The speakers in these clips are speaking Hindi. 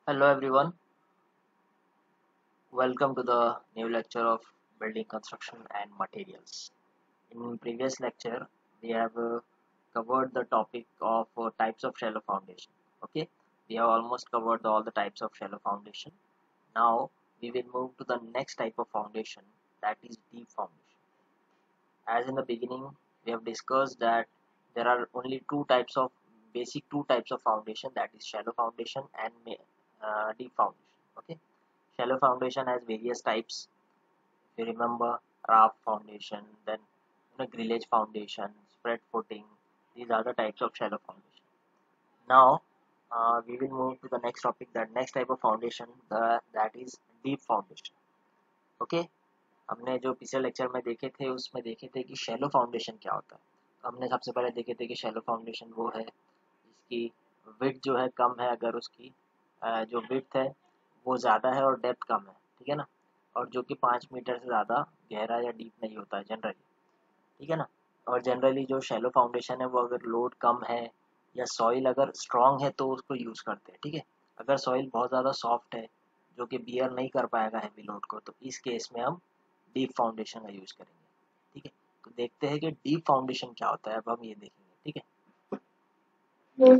Hello everyone, welcome to the new lecture of building construction and materials. In previous lecture, we have covered the topic of types of shallow foundation. Okay, we have almost covered all the types of shallow foundation. Now we will move to the next type of foundation, that is deep foundation. As in the beginning, we have discussed that there are only two types of foundation, that is shallow foundation and deep foundation. Okay, shallow foundation has various types. If you remember, raft foundation, then grillage foundation, spread footing. These are the types of shallow foundation. Now we will move to the next topic. That next type of foundation, that is deep foundation. Okay, हमने जो पिछले लेक्चर में देखे थे उसमें देखे थे कि शैलो फाउंडेशन क्या होता है। तो हमने सबसे पहले देखे थे कि शैलो फाउंडेशन वो है जिसकी विड्थ जो है कम है, अगर उसकी जो विड्थ है वो ज़्यादा है और डेप्थ कम है, ठीक है ना, और जो कि 5 मीटर से ज़्यादा गहरा या डीप नहीं होता है जनरली, ठीक है ना। और जनरली जो शैलो फाउंडेशन है वो अगर लोड कम है या सॉइल अगर स्ट्रॉन्ग है तो उसको यूज़ करते हैं, ठीक है। अगर सॉइल बहुत ज़्यादा सॉफ्ट है जो कि बियर नहीं कर पाएगा हैवी लोड को, तो इस केस में हम डीप फाउंडेशन का यूज़ करेंगे, ठीक है। तो देखते हैं कि डीप फाउंडेशन क्या होता है, अब हम ये देखेंगे, ठीक है।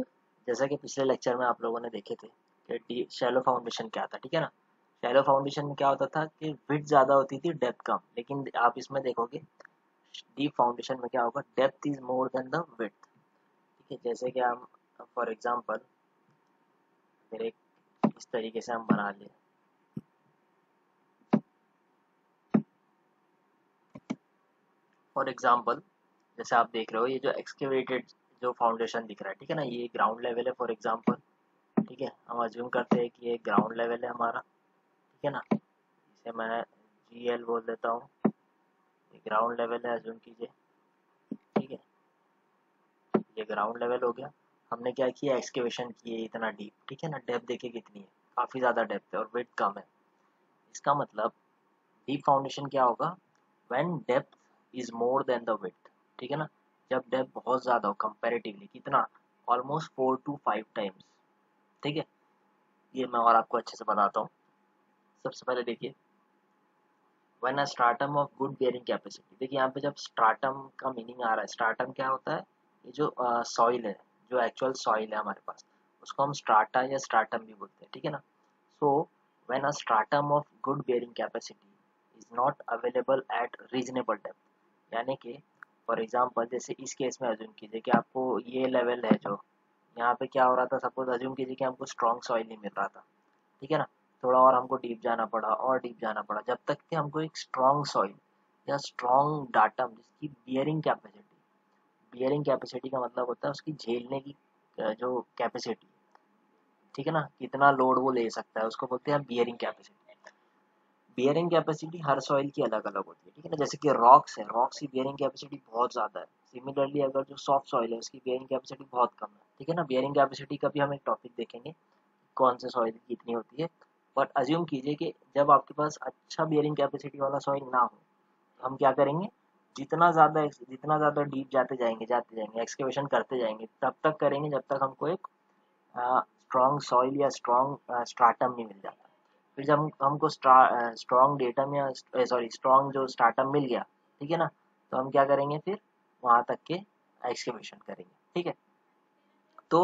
जैसा कि पिछले लेक्चर में आप लोगों ने देखे थे कि डीप शैलो फाउंडेशन क्या था, ठीक है ना। शैलो फाउंडेशन में क्या होता था कि विड्थ ज़्यादा होती थी, डेप्थ कम, लेकिन आप इसमें देखोगे डीप फाउंडेशन में क्या होगा, depth is more than the width, ठीक है। जैसे कि हम फॉर एग्जांपल अगर एक इस तरीके से हम बना लें, फॉर एग्जांपल जैसे आप देख रहे हो ये जो एक्सकेवेटेड जो फाउंडेशन दिख रहा है, ठीक है ना, ये ग्राउंड लेवल है फॉर एग्जांपल, ठीक है। हम अज्यूम करते हैं कि ये ग्राउंड लेवल है हमारा, ठीक है ना। इसे मैं GL बोल देता हूँ, ये ग्राउंड लेवल है, अज्यूम कीजिए, ठीक है। ये ग्राउंड लेवल हो गया। हमने क्या किया, एक्सकेवेशन किए इतना डीप, ठीक है ना। डेप्थ देखिए कितनी है, काफ़ी ज़्यादा डेप्थ है और विड्थ कम है। इसका मतलब डीप फाउंडेशन क्या होगा, when depth is more than the width, ठीक है ना। जब डेप्थ बहुत ज़्यादा हो कंपैरेटिवली, कितना, ऑलमोस्ट 4 to 5 टाइम्स, ठीक है। ये मैं और आपको अच्छे से बताता हूँ। सबसे पहले देखिए, when a stratum of good bearing capacity, देखिए यहाँ पे जब स्ट्राटम का मीनिंग आ रहा है, स्ट्राटम क्या होता है, ये जो सॉइल है, जो एक्चुअल सॉइल है हमारे पास, उसको हम स्ट्राटा या स्ट्राटम भी बोलते हैं, ठीक है ना। So when a stratum of good bearing capacity is not available at reasonable depth, यानी कि फॉर एग्जांपल जैसे इस केस में अज्यूम कीजिए कि आपको ये लेवल है, जो यहाँ पे क्या हो रहा था, सपोज अज्यूम कीजिए कि हमको स्ट्रॉन्ग सॉइल नहीं मिल रहा था, ठीक है ना। थोड़ा और हमको डीप जाना पड़ा और डीप जाना पड़ा, जब तक कि हमको एक स्ट्रॉन्ग सॉइल या स्ट्रॉन्ग डाटम जिसकी बियरिंग कैपेसिटी का मतलब होता है उसकी झेलने की जो कैपेसिटी, ठीक है ना, कितना लोड वो ले सकता है, उसको बोलते हैं बियरिंग कैपेसिटी। बियरिंग कैपेसिटी हर सॉइल की अलग अलग होती है, ठीक है ना। जैसे कि रॉक्स है, रॉक्स की बियरिंग कैपेसिटी बहुत ज़्यादा है। सिमिलरली अगर जो सॉफ्ट सॉइल है उसकी बियरिंग कैपेसिटी बहुत कम है, ठीक है ना। बियरिंग कैपेसिटी का भी हम एक टॉपिक देखेंगे, कौन से सॉइल की कितनी होती है। बट अज्यूम कीजिए कि जब आपके पास अच्छा बियरिंग कैपेसिटी वाला सॉइल ना हो, तो हम क्या करेंगे, जितना ज़्यादा डीप जाते जाएंगे एक्सकेवेशन करते जाएंगे, तब तक करेंगे जब तक हमको एक स्ट्रॉन्ग सॉइल या स्ट्रॉन्ग स्ट्राटम नहीं मिल जाता। फिर जब हमको स्ट्रॉन्ग डेटम या सॉरी स्ट्रॉन्ग जो स्ट्राटम मिल गया, ठीक है ना, तो हम क्या करेंगे, फिर वहाँ तक के एक्सकेवेशन करेंगे, ठीक है। तो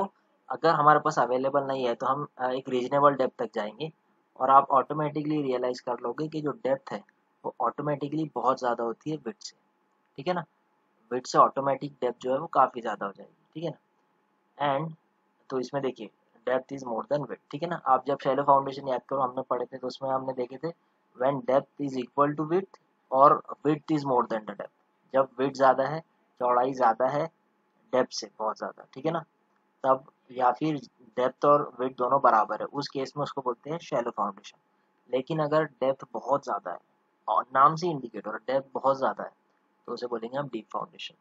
अगर हमारे पास अवेलेबल नहीं है तो हम एक रीजनेबल डेप्थ तक जाएंगे, और आप ऑटोमेटिकली रियलाइज़ कर लोगे कि जो डेप्थ है वो ऑटोमेटिकली बहुत ज़्यादा होती है विड्थ से, ठीक है ना। विड्थ से ऑटोमेटिक डेप्थ जो है वो काफ़ी ज़्यादा हो जाएगी, ठीक है ना। एंड तो इसमें देखिए depth is more then width, ठीक है ना। आप जब शैलो फाउंडेशन याद करो हमने पढ़े थे, तो उसमें हमने देखे थे when depth is equal to width और width is more than the depth, जब विड्थ ज़्यादा है, चौड़ाई ज़्यादा है डेप्थ से बहुत ज़्यादा, ठीक है ना, तब, या फिर डेप्थ और विड्थ दोनों बराबर है, उस केस में उसको बोलते हैं शैलो फाउंडेशन। लेकिन अगर डेप्थ बहुत ज़्यादा है, और नाम से इंडिकेट हो रहा है डेप्थ बहुत ज़्यादा है, तो उसे बोलेंगे हम डीप फाउंडेशन,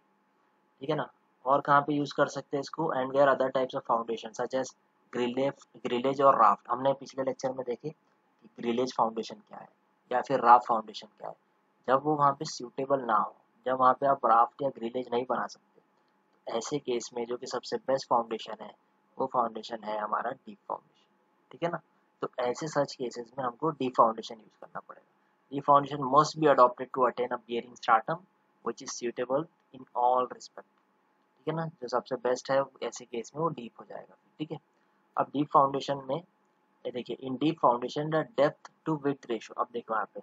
ठीक है ना। और कहाँ पे यूज़ कर सकते हैं इसको, and where other types of foundation such as grillage और राफ्ट। हमने पिछले लेक्चर में देखे कि ग्रिलेज फाउंडेशन क्या है या फिर राफ्ट फाउंडेशन क्या है। जब वो वहाँ पे सूटेबल ना हो, जब वहाँ पे आप राफ्ट या ग्रिलेज नहीं बना सकते, ऐसे केस में जो कि सबसे बेस्ट फाउंडेशन है, वो फाउंडेशन है हमारा डीप फाउंडेशन, ठीक है ना। तो ऐसे सच केसेस में हमको डी फाउंडेशन यूज करना पड़ेगा। The foundation must be adopted to attain a bearing stratum which is suitable in all respect. ठीक है ना, जो सबसे बेस्ट है ऐसे केस में वो डीप हो जाएगा। ठीक है, अब डीप फाउंडेशन में देखिए, in deep foundation the depth to width ratio, अब देखो यहाँ पे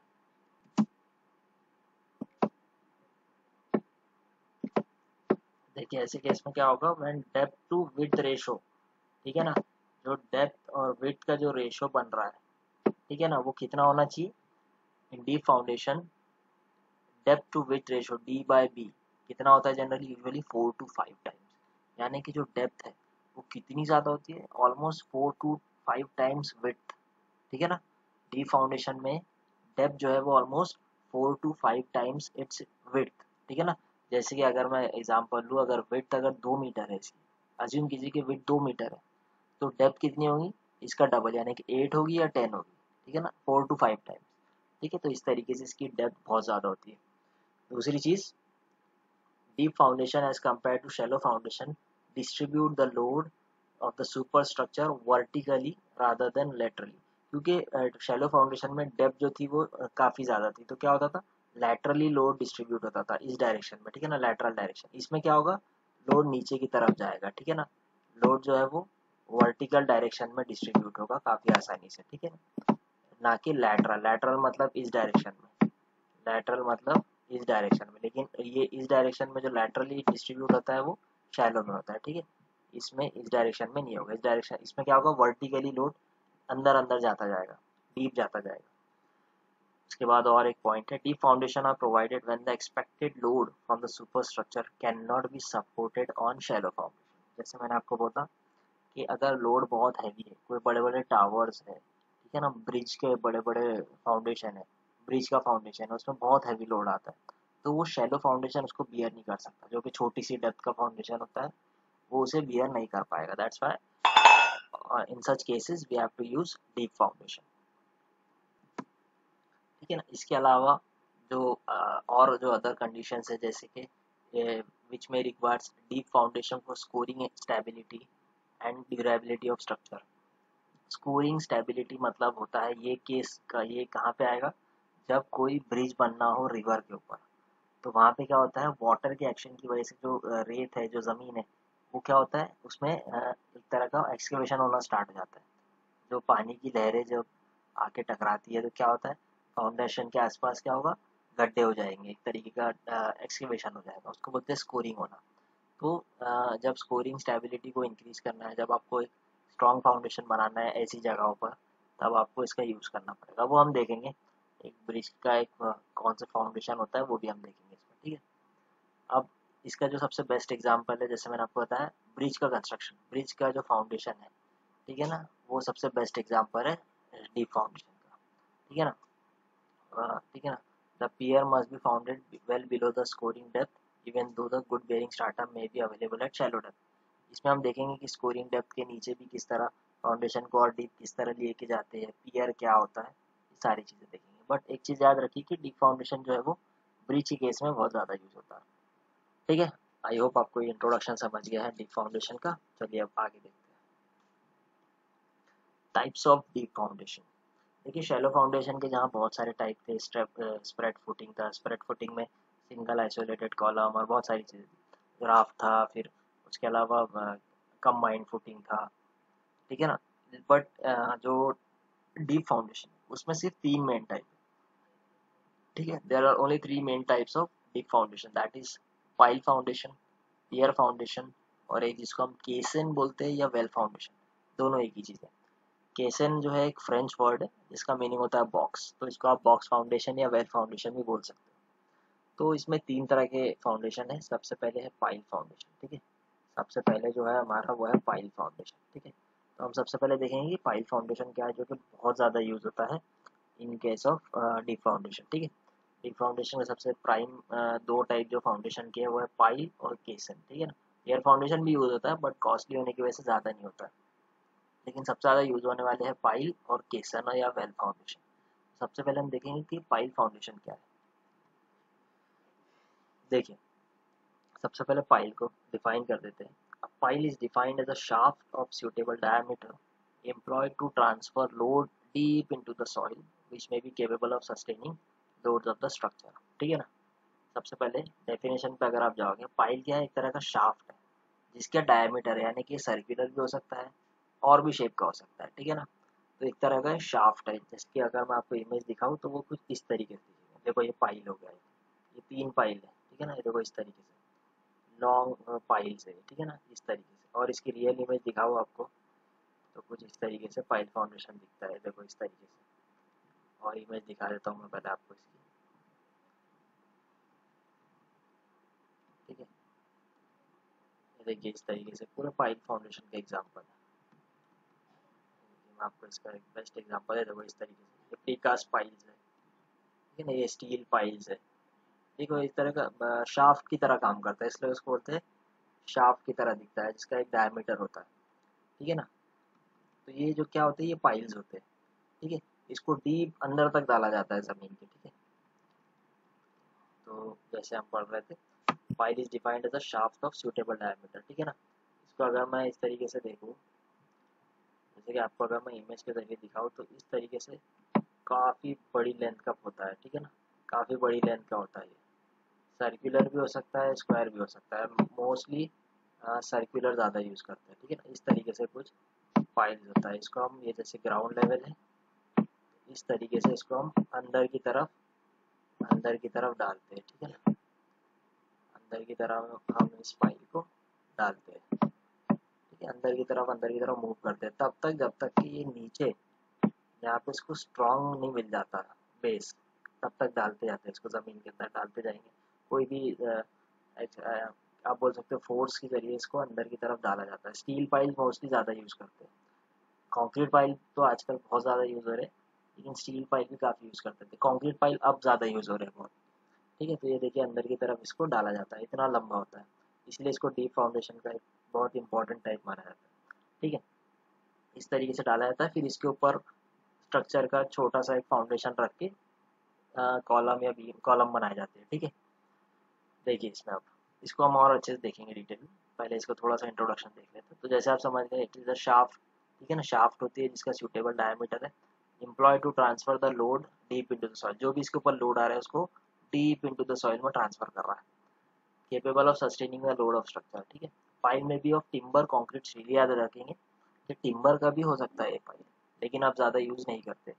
देखिए ऐसे केस में क्या होगा, when depth to width ratio, ठीक है ना, जो डेप्थ और विड्थ का जो रेशियो बन रहा है, ठीक है ना, वो कितना होना चाहिए in deep foundation, depth to width ratio D by B कितना होता है जनरली, यूजुअली 4 to 5 टाइम्स, यानी कि जो डेप्थ है वो कितनी ज़्यादा होती है, ऑलमोस्ट 4 to 5 टाइम्स विड्थ। ठीक है ना, डी फाउंडेशन में डेप्थ जो है वो almost 4 to 5 times it's width. ठीक है ना, जैसे कि अगर मैं एग्जांपल लूँ, अगर विड्थ अगर 2 मीटर है इसकी, अज्यूम कीजिए कि विड्थ 2 मीटर है, तो डेप्थ कितनी होगी, इसका डबल यानी कि 8 होगी या 10 होगी। ठीक है ना, 4 to 5 टाइम्स। ठीक है, तो इस तरीके से इसकी डेप्थ बहुत ज़्यादा होती है। दूसरी चीज़, deep foundation as compared to shallow foundation distribute the load of the superstructure vertically rather than laterally, क्योंकि शैलो फाउंडेशन में डेप्थ जो थी वो काफ़ी ज़्यादा थी, तो क्या होता था, लैटरली लोड डिस्ट्रीब्यूट होता था इस डायरेक्शन में। ठीक है ना, लैटरल डायरेक्शन, इसमें क्या होगा, लोड नीचे की तरफ जाएगा। ठीक है ना, लोड जो है वो वर्टिकल डायरेक्शन में डिस्ट्रीब्यूट होगा काफ़ी आसानी से। ठीक है ना, ना कि लैटरल, लैटरल मतलब इस डायरेक्शन में, लैटरल मतलब इस डायरेक्शन में, लेकिन ये इस डायरेक्शन में जो लैटरली डिस्ट्रीब्यूट होता है वो शैलो में होता है। ठीक है, इसमें इस डायरेक्शन में नहीं होगा, इस डायरेक्शन, इसमें क्या होगा, वर्टिकली लोड अंदर अंदर जाता जाएगा, डीप जाता जाएगा। उसके बाद और एक पॉइंट है, deep foundation are provided when the expected load from the superstructure can not be supported on shallow foundation. जैसे मैंने आपको बोला कि अगर लोड बहुत हैवी है, कोई बड़े बड़े टावर्स है, ठीक है ना, ब्रिज के बड़े बड़े फाउंडेशन है, ब्रिज का फाउंडेशन है, उसमें बहुत हैवी लोड आता है, तो वो शैलो फाउंडेशन उसको बियर नहीं कर सकता, जो कि छोटी सी डेप्थ का फाउंडेशन होता है वो उसे बियर नहीं कर पाएगा। That's why in such cases we have to use deep foundation. ठीक है ना, इसके अलावा जो और जो अदर कंडीशंस है, जैसे कि विच में requires deep foundation for scoring stability and durability of structure. Scoring stability मतलब होता है, ये केस का ये कहाँ पे आएगा, जब कोई ब्रिज बनना हो रिवर के ऊपर, तो वहाँ पे क्या होता है, वाटर के एक्शन की वजह से जो रेत है, जो ज़मीन है, वो क्या होता है, उसमें एक तरह का एक्सकेवेशन होना स्टार्ट हो जाता है। जो पानी की लहरें जब आके टकराती है तो क्या होता है, फाउंडेशन के आसपास क्या होगा, गड्ढे हो जाएंगे, एक तरीके का एक्सकेवेशन हो जाएगा, उसको बोलते हैं स्कोरिंग होना। तो जब स्कोरिंग स्टेबिलिटी को इंक्रीज करना है, जब आपको एक स्ट्रॉन्ग फाउंडेशन बनाना है ऐसी जगहों पर, तब आपको इसका यूज़ करना पड़ेगा। वो हम देखेंगे, एक ब्रिज का एक कौन सा फाउंडेशन होता है वो भी हम देखेंगे इसमें। ठीक है, अब इसका जो सबसे बेस्ट एग्जांपल है, जैसे मैंने आपको बताया, ब्रिज का कंस्ट्रक्शन, ब्रिज का जो फाउंडेशन है, ठीक है ना, वो सबसे बेस्ट एग्जांपल है डीप फाउंडेशन का। ठीक है ना, ठीक है ना, the pier must be founded well below the scouring depth even though the good bearing strata may be available at shallow depth. इसमें हम देखेंगे कि स्कोरिंग डेप्थ के नीचे भी किस तरह फाउंडेशन को और डीप किस तरह लेके जाते हैं, पियर क्या होता है, ये सारी चीज़ें देखेंगे। बट एक चीज़ याद रखिए कि डीप फाउंडेशन जो है वो ब्रिज के केस में बहुत ज़्यादा यूज होता है। ठीक है, आई होप आपको ये इंट्रोडक्शन समझ गया है डीप फाउंडेशन का। चलिए अब आगे देखते हैं, टाइप्स ऑफ डीप फाउंडेशन। देखिए, शैलो फाउंडेशन के जहाँ बहुत सारे टाइप थे, स्प्रेड फुटिंग था, स्प्रेड फुटिंग में सिंगल आइसोलेटेड कॉलम और बहुत सारी चीज़ें थी, ग्राफ था, फिर उसके अलावा कंबाइंड फुटिंग था। ठीक है ना, बट जो डीप फाउंडेशन उसमें सिर्फ 3 मेन टाइप। ठीक है, there are only 3 main types of deep foundation, that is pile foundation, pier foundation, और एक जिसको हम केसन बोलते हैं या वेल फाउंडेशन, दोनों एक ही चीज़ है। केसन जो है एक फ्रेंच वर्ड है जिसका मीनिंग होता है बॉक्स, तो इसको आप बॉक्स फाउंडेशन या वेल फाउंडेशन भी बोल सकते हो। तो इसमें 3 तरह के फाउंडेशन है। सबसे पहले है पाइल फाउंडेशन। ठीक है, सबसे पहले जो है हमारा वो है पाइल फाउंडेशन। ठीक है, तो हम सबसे पहले देखेंगे कि पाइल फाउंडेशन क्या है, जो कि बहुत ज़्यादा यूज होता है in case of deep foundation. ठीक है, डीप फाउंडेशन में सबसे प्राइम 2 टाइप जो फाउंडेशन की है वो है पाइल और केसन। ठीक है ना, एयर फाउंडेशन भी यूज होता है बट कॉस्टली होने की वजह से ज़्यादा नहीं होता है, लेकिन सबसे ज़्यादा यूज होने वाले हैं पाइल और केसन या वेल फाउंडेशन। सबसे पहले हम देखेंगे कि पाइल फाउंडेशन क्या है। देखिए, सबसे पहले पाइल को डिफाइन कर देते हैं। Pile is defined as a shaft of suitable diameter employed to transfer load deep into the soil which may be capable of sustaining loads of the structure। ठीक है ना। सबसे पहले डेफिनेशन पे अगर आप जाओगे, पाइल क्या है, एक तरह का शाफ्ट है जिसका डायमीटर यानी कि सर्कुलर भी हो सकता है और भी शेप का हो सकता है। ठीक है ना। तो एक तरह का शाफ्ट है जिसकी अगर मैं आपको इमेज दिखाऊं तो वो कुछ इस तरीके से दिखेगा। देखो ये पाइल हो गया, ये 3 पाइल है। ठीक है ना। ये देखो इस तरीके से लॉन्ग पाइल्स है। ठीक है ना, इस तरीके से। और इसकी रियल इमेज दिखाऊँ आपको तो कुछ इस तरीके से पाइल फाउंडेशन दिखता है। देखो इस तरीके से। और इमेज दिखा देता हूँ मैं पहले आपको इसकी। ठीक है, ये देखिए इस तरीके से पूरा पाइल फाउंडेशन का एग्जाम्पल है। मैं आपको इसका एक बेस्ट एग्जांपल है। देखो इस तरीके से ये प्रीकास्ट पाइल्स है। ठीक है ना, ये स्टील पाइल्स है। देखो इस तरह का शाफ्ट की तरह काम करता है, इसलिए उसको बोलते हैं शाफ्ट की तरह दिखता है, जिसका एक डायमीटर होता है। ठीक है ना। तो ये जो क्या होते हैं, ये पाइल्स होते हैं। ठीक है, इसको डीप अंदर तक डाला जाता है ज़मीन के। ठीक है, तो जैसे हम पढ़ रहे थे, pile is defined as a shaft of suitable diameter. ठीक है ना। इसको अगर मैं इस तरीके से देखूँ, जैसे कि आपको अगर मैं इमेज के जरिए दिखाऊँ तो इस तरीके से काफ़ी बड़ी लेंथ का होता है। ठीक है ना, काफ़ी बड़ी लेंथ का होता है। ये सर्कुलर भी हो सकता है, स्क्वायर भी हो सकता है। मोस्टली सर्कुलर ज़्यादा यूज़ करते हैं। ठीक है ना, इस तरीके से कुछ पाइल्स होता है। इसको हम, ये जैसे ग्राउंड लेवल है, इस तरीके से इसको हम अंदर की तरफ डालते हैं। ठीक है ना, अंदर की तरफ हम इस पाइल को डालते हैं। ठीक है, अंदर की तरफ मूव करते हैं तब तक जब तक कि ये नीचे यहाँ पे इसको स्ट्रॉन्ग नहीं मिल जाता बेस, तब तक डालते जाते हैं इसको, ज़मीन के अंदर डालते जाएंगे। कोई भी आप बोल सकते हो फोर्स के जरिए इसको अंदर की तरफ डाला जाता है। स्टील पाइल मोस्टली ज़्यादा यूज़ करते हैं। कंक्रीट पाइल तो आजकल बहुत ज़्यादा यूज़ हो रहे हैं, लेकिन स्टील पाइल भी काफ़ी यूज़ करते थे। कंक्रीट पाइल अब ज़्यादा यूज़ हो रहे हैं बहुत। ठीक है, तो ये देखिए अंदर की तरफ इसको डाला जाता है, इतना लंबा होता है, इसलिए इसको डीप फाउंडेशन का एक बहुत इंपॉर्टेंट टाइप माना जाता है। ठीक है, इस तरीके से डाला जाता है। फिर इसके ऊपर स्ट्रक्चर का छोटा सा एक फाउंडेशन रख के कॉलम या बीम कॉलम बनाए जाते हैं। ठीक है, देखिए इसमें अब इसको हम और अच्छे से देखेंगे डिटेल में। पहले इसको थोड़ा सा इंट्रोडक्शन देख लेते हैं। तो जैसे आप समझ गए, इट इज़ अ शाफ्ट। ठीक है ना, शाफ्ट होती है जिसका सूटेबल डायमीटर है, employ to transfer the load deep into the soil. जो भी इसके ऊपर लोड आ रहा है उसको डीप इनटू द सॉइल में ट्रांसफर कर रहा है। Capable of sustaining the load of structure. ठीक है, पाइल में be of timber concrete steel, याद रखेंगे कि टिम्बर का भी हो सकता है ये पाइल, लेकिन आप ज़्यादा यूज़ नहीं करते।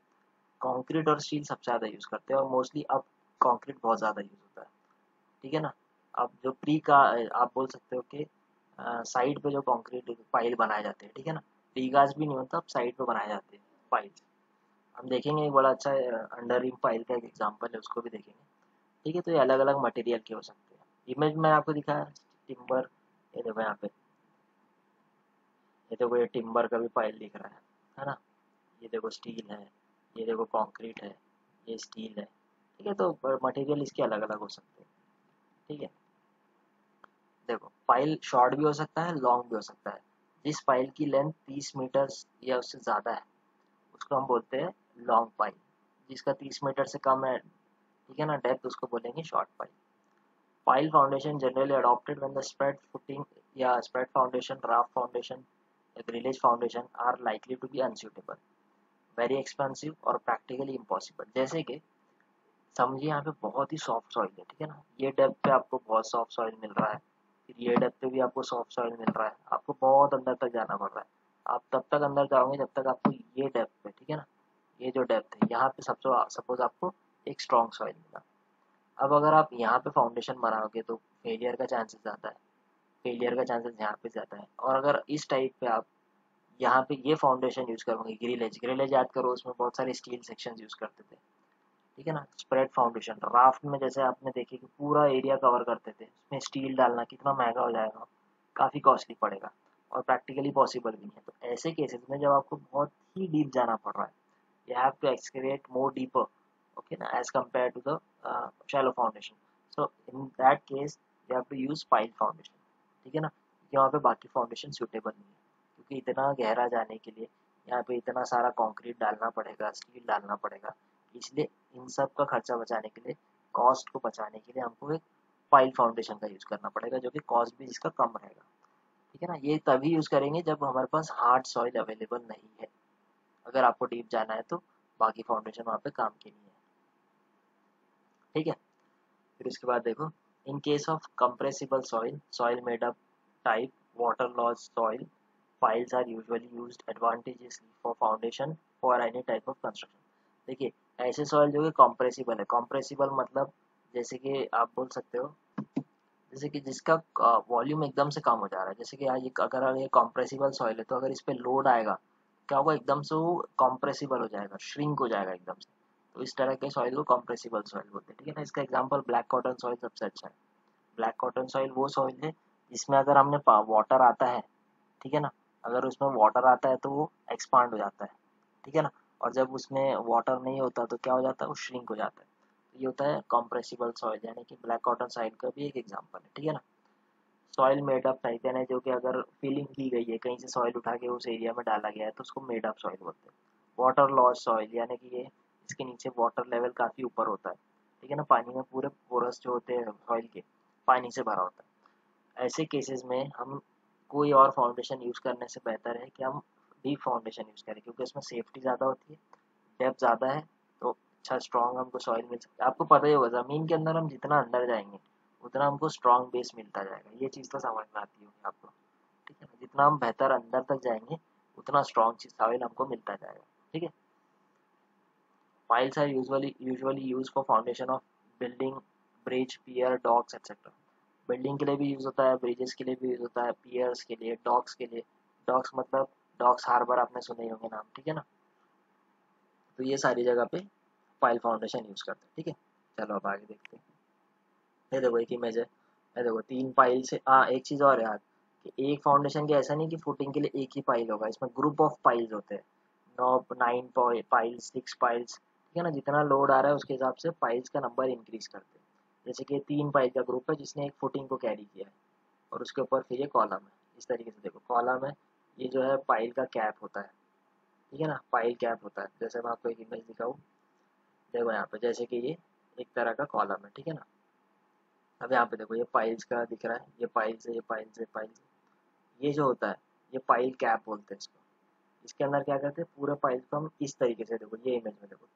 कंक्रीट और स्टील सबसे ज़्यादा यूज़ करते हैं, और मोस्टली अब कंक्रीट बहुत ज़्यादा यूज़ होता है। ठीक है ना। अब जो प्री का आप बोल सकते हो कि साइड पे जो कंक्रीट पाइल बनाए जाते हैं। ठीक है ना, प्रीकास्ट भी नहीं होता, अब साइड पे बनाए जाते हैं पाइल। हम देखेंगे एक बड़ा अच्छा अंडर रिम पाइल का एक एग्जांपल है, उसको भी देखेंगे। ठीक है, तो ये अलग अलग मटेरियल के हो सकते हैं। इमेज में आपको दिखाया टिम्बर, ये देखो यहाँ पे, ये देखो ये टिम्बर का भी पाइल दिख रहा है ना। ये देखो स्टील है, ये देखो कंक्रीट है, ये स्टील है। ठीक है, तो मटेरियल इसके अलग अलग हो सकते हैं। ठीक है, देखो पाइल शॉर्ट भी हो सकता है, लॉन्ग भी हो सकता है। जिस पाइल की लेंथ 30 मीटर या उससे ज़्यादा है उसको हम बोलते हैं लॉन्ग पाइल। जिसका 30 मीटर से कम है, ठीक है ना, डेप्थ, उसको बोलेंगे short pile. Pile foundation generally adopted when the spread footing या स्प्रेड फाउंडेशन, राफ्ट फाउंडेशन या grillage foundation are likely to be unsuitable, very expensive और प्रैक्टिकली इम्पॉसिबल। जैसे कि समझिए यहाँ पे बहुत ही सॉफ्ट सॉइल है। ठीक है ना, ये डेप्थ पे आपको बहुत सॉफ्ट सॉइल मिल रहा है, फिर ये डेप्थ पे भी आपको सॉफ्ट सॉइल मिल रहा है, आपको बहुत अंदर तक जाना पड़ रहा है। आप तब तक अंदर जाओगे जब तक आपको ये डेप्थ पे, ठीक है ना, ये जो डेप्थ है यहाँ पे सबसे सपोज आपको एक स्ट्रॉन्ग सॉइल मिला। अब अगर आप यहाँ पे फाउंडेशन बनाओगे तो फेलियर का चांसेस ज़्यादा है, फेलियर का चांसेस यहाँ पे ज़्यादा है। और अगर इस टाइप पे आप यहाँ पे ये फाउंडेशन यूज़ करोगे, ग्रिलेज, ग्रिलेज याद करो, उसमें बहुत सारे स्टील सेक्शन यूज़ करते थे। ठीक है ना, स्प्रेड फाउंडेशन राफ्ट में जैसे आपने देखे कि पूरा एरिया कवर करते थे, उसमें स्टील डालना कितना महंगा हो जाएगा, काफ़ी कॉस्टली पड़ेगा और प्रैक्टिकली पॉसिबल भी नहीं है। तो ऐसे केसेस में जब आपको बहुत ही डीप जाना पड़ रहा है, you have to excavate more deeper, okay na, as compared to the shallow foundation. So in that case you have to use pile foundation। ठीक है ना, यहाँ पे बाकी फाउंडेशन सूटेबल नहीं है, क्योंकि इतना गहरा जाने के लिए यहाँ पे इतना सारा कंक्रीट डालना पड़ेगा, स्टील डालना पड़ेगा। इसलिए इन सब का खर्चा बचाने के लिए, कॉस्ट को बचाने के लिए हमको एक पाइल फाउंडेशन का यूज़ करना पड़ेगा, जो कि कॉस्ट भी इसका कम रहेगा। ठीक है ना, ये तभी यूज़ करेंगे जब हमारे पास हार्ड सॉइल अवेलेबल नहीं है। अगर आपको डीप जाना है तो बाकी फाउंडेशन वहाँ पे काम की नहीं है। ठीक है, फिर उसके बाद देखो, इन case of compressible soil, soil made up type, water loss soil, piles are usually used advantageously for foundation for any type of construction। देखिए, ऐसे सॉइल जो कि कॉम्प्रेसिबल है, कॉम्प्रेसिबल मतलब जैसे कि आप बोल सकते हो, जैसे कि जिसका वॉल्यूम एकदम से कम हो जा रहा है, जैसे कि आज अगर ये कॉम्प्रेसिबल सॉइल है तो अगर इस पर लोड आएगा क्या होगा, एकदम से वो कॉम्प्रेसिबल हो जाएगा, श्रिंक हो जाएगा एकदम से। तो इस तरह के सॉइल को कॉम्प्रेसिबल सॉइल बोलते हैं। ठीक है ना, इसका एग्जाम्पल ब्लैक कॉटन सॉइल सबसे अच्छा है। ब्लैक कॉटन सॉइल वो सॉइल है जिसमें अगर हमने वाटर आता है, ठीक है ना, अगर उसमें वाटर आता है तो वो एक्सपांड हो जाता है, ठीक है ना, और जब उसमें वाटर नहीं होता तो क्या हो जाता है, वो श्रिंक हो जाता है। तो ये होता है कॉम्प्रेसिबल सॉइल, यानी कि ब्लैक कॉटन सॉइल का भी एक एग्जांपल है। ठीक है ना, सॉइल मेड अप टाइप यानी जो कि अगर फिलिंग की गई है, कहीं से सॉइल उठा के उस एरिया में डाला गया है तो उसको मेड अप सॉइल बोलते हैं। वाटर लॉस सॉइल यानी कि ये इसके नीचे वाटर लेवल काफ़ी ऊपर होता है, ठीक है ना, पानी में पूरे पोरस जो होते हैं सॉइल के पानी से भरा होता है। ऐसे केसेस में हम कोई और फाउंडेशन यूज़ करने से बेहतर है कि हम डीप फाउंडेशन यूज़ करें, क्योंकि इसमें सेफ्टी ज़्यादा होती है, डेप्थ ज़्यादा है, तो अच्छा स्ट्रॉन्ग हमको सॉइल मिल सकता है। आपको पता ही होगा ज़मीन के अंदर हम जितना अंदर जाएंगे उतना हमको स्ट्रॉन्ग बेस मिलता जाएगा, ये चीज़ तो समझ में आती होगी आपको। ठीक है ना, जितना हम बेहतर अंदर तक जाएंगे उतना स्ट्रॉन्ग चीज सॉइल हमको मिलता जाएगा। ठीक है, piles are usually used for foundation of building, bridge, pier, docks etc। Building के लिए भी यूज होता है, ब्रिजेस के लिए भी यूज होता है, पियर्स के लिए, डॉक्स के लिए। डॉक्स मतलब डॉक्स हार्बर, आपने सुने ही होंगे नाम, ठीक है ना। तो ये सारी जगह पे पाइल फाउंडेशन यूज करते हैं। ठीक है, चलो अब आगे देखते हैं। ये देखो एक इमेज है, ये देखो तीन पाइल से, हाँ एक चीज और याद कि एक फाउंडेशन के ऐसा नहीं कि फुटिंग के लिए एक ही पाइल होगा, इसमें ग्रुप ऑफ पाइल्स होते हैं, 9 पाइल्स, 6 पाइल्स, ठीक है ना, जितना लोड आ रहा है उसके हिसाब से पाइल्स का नंबर इंक्रीज करते हैं। जैसे कि 3 पाइल का ग्रुप है जिसने एक फुटिंग को कैरी किया है, और उसके ऊपर फिर ये कॉलम है। इस तरीके से देखो, कॉलम है, ये जो है पाइल का कैप होता है, ठीक है ना, पाइल कैप होता है। जैसे मैं आपको एक इमेज दिखाऊँ, देखो यहाँ पे जैसे कि ये एक तरह का कॉलम है, ठीक है ना। अब यहाँ पे देखो ये पाइल्स का दिख रहा है, ये पाइल्स है, ये पाइल्स है, पाइल्स है। ये जो होता है ये पाइल कैप बोलते हैं इसको। इसके अंदर क्या करते हैं, पूरे पाइल को हम इस तरीके से, देखो ये इमेज में देखो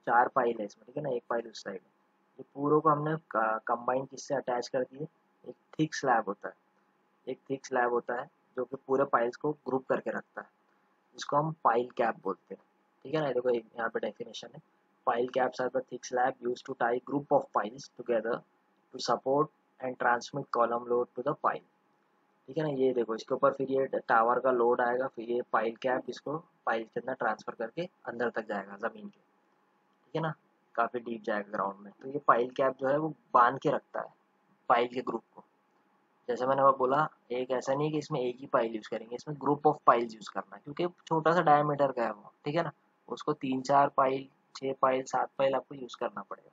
4 पाइल है इसमें, ठीक है ना, एक पाइल उस साइड है, ये पूरों को हमने कंबाइन किससे अटैच कर दिए, एक थिक स्लैब होता है, एक थिक स्लैब होता है जो कि पूरे पाइल्स को ग्रुप करके रखता है, जिसको हम पाइल कैप बोलते हैं। ठीक है ना, देखो एक यहाँ पे डेफिनेशन है, pile caps are the thick slab used to tie group of piles together to support and transmit column load to the pile. ठीक है ना, ये देखो इसके ऊपर फिर ये टावर का लोड आएगा, फिर ये पाइल कैप इसको पाइल के अंदर ट्रांसफर करके अंदर तक जाएगा ज़मीन के, ठीक है ना, काफ़ी डीप जाएगा ग्राउंड में। तो ये पाइल कैप जो है वो बांध के रखता है पाइल के ग्रुप को। जैसे मैंने वो बोला, एक ऐसा नहीं है कि इसमें एक ही पाइल यूज़ करेंगे, इसमें ग्रुप ऑफ पाइल्स यूज़ करना है, क्योंकि छोटा सा डायमीटर का है वो, ठीक है ना, उसको 3 4 पाइल, 6 पाइल, 7 पाइल आपको यूज़ करना पड़ेगा।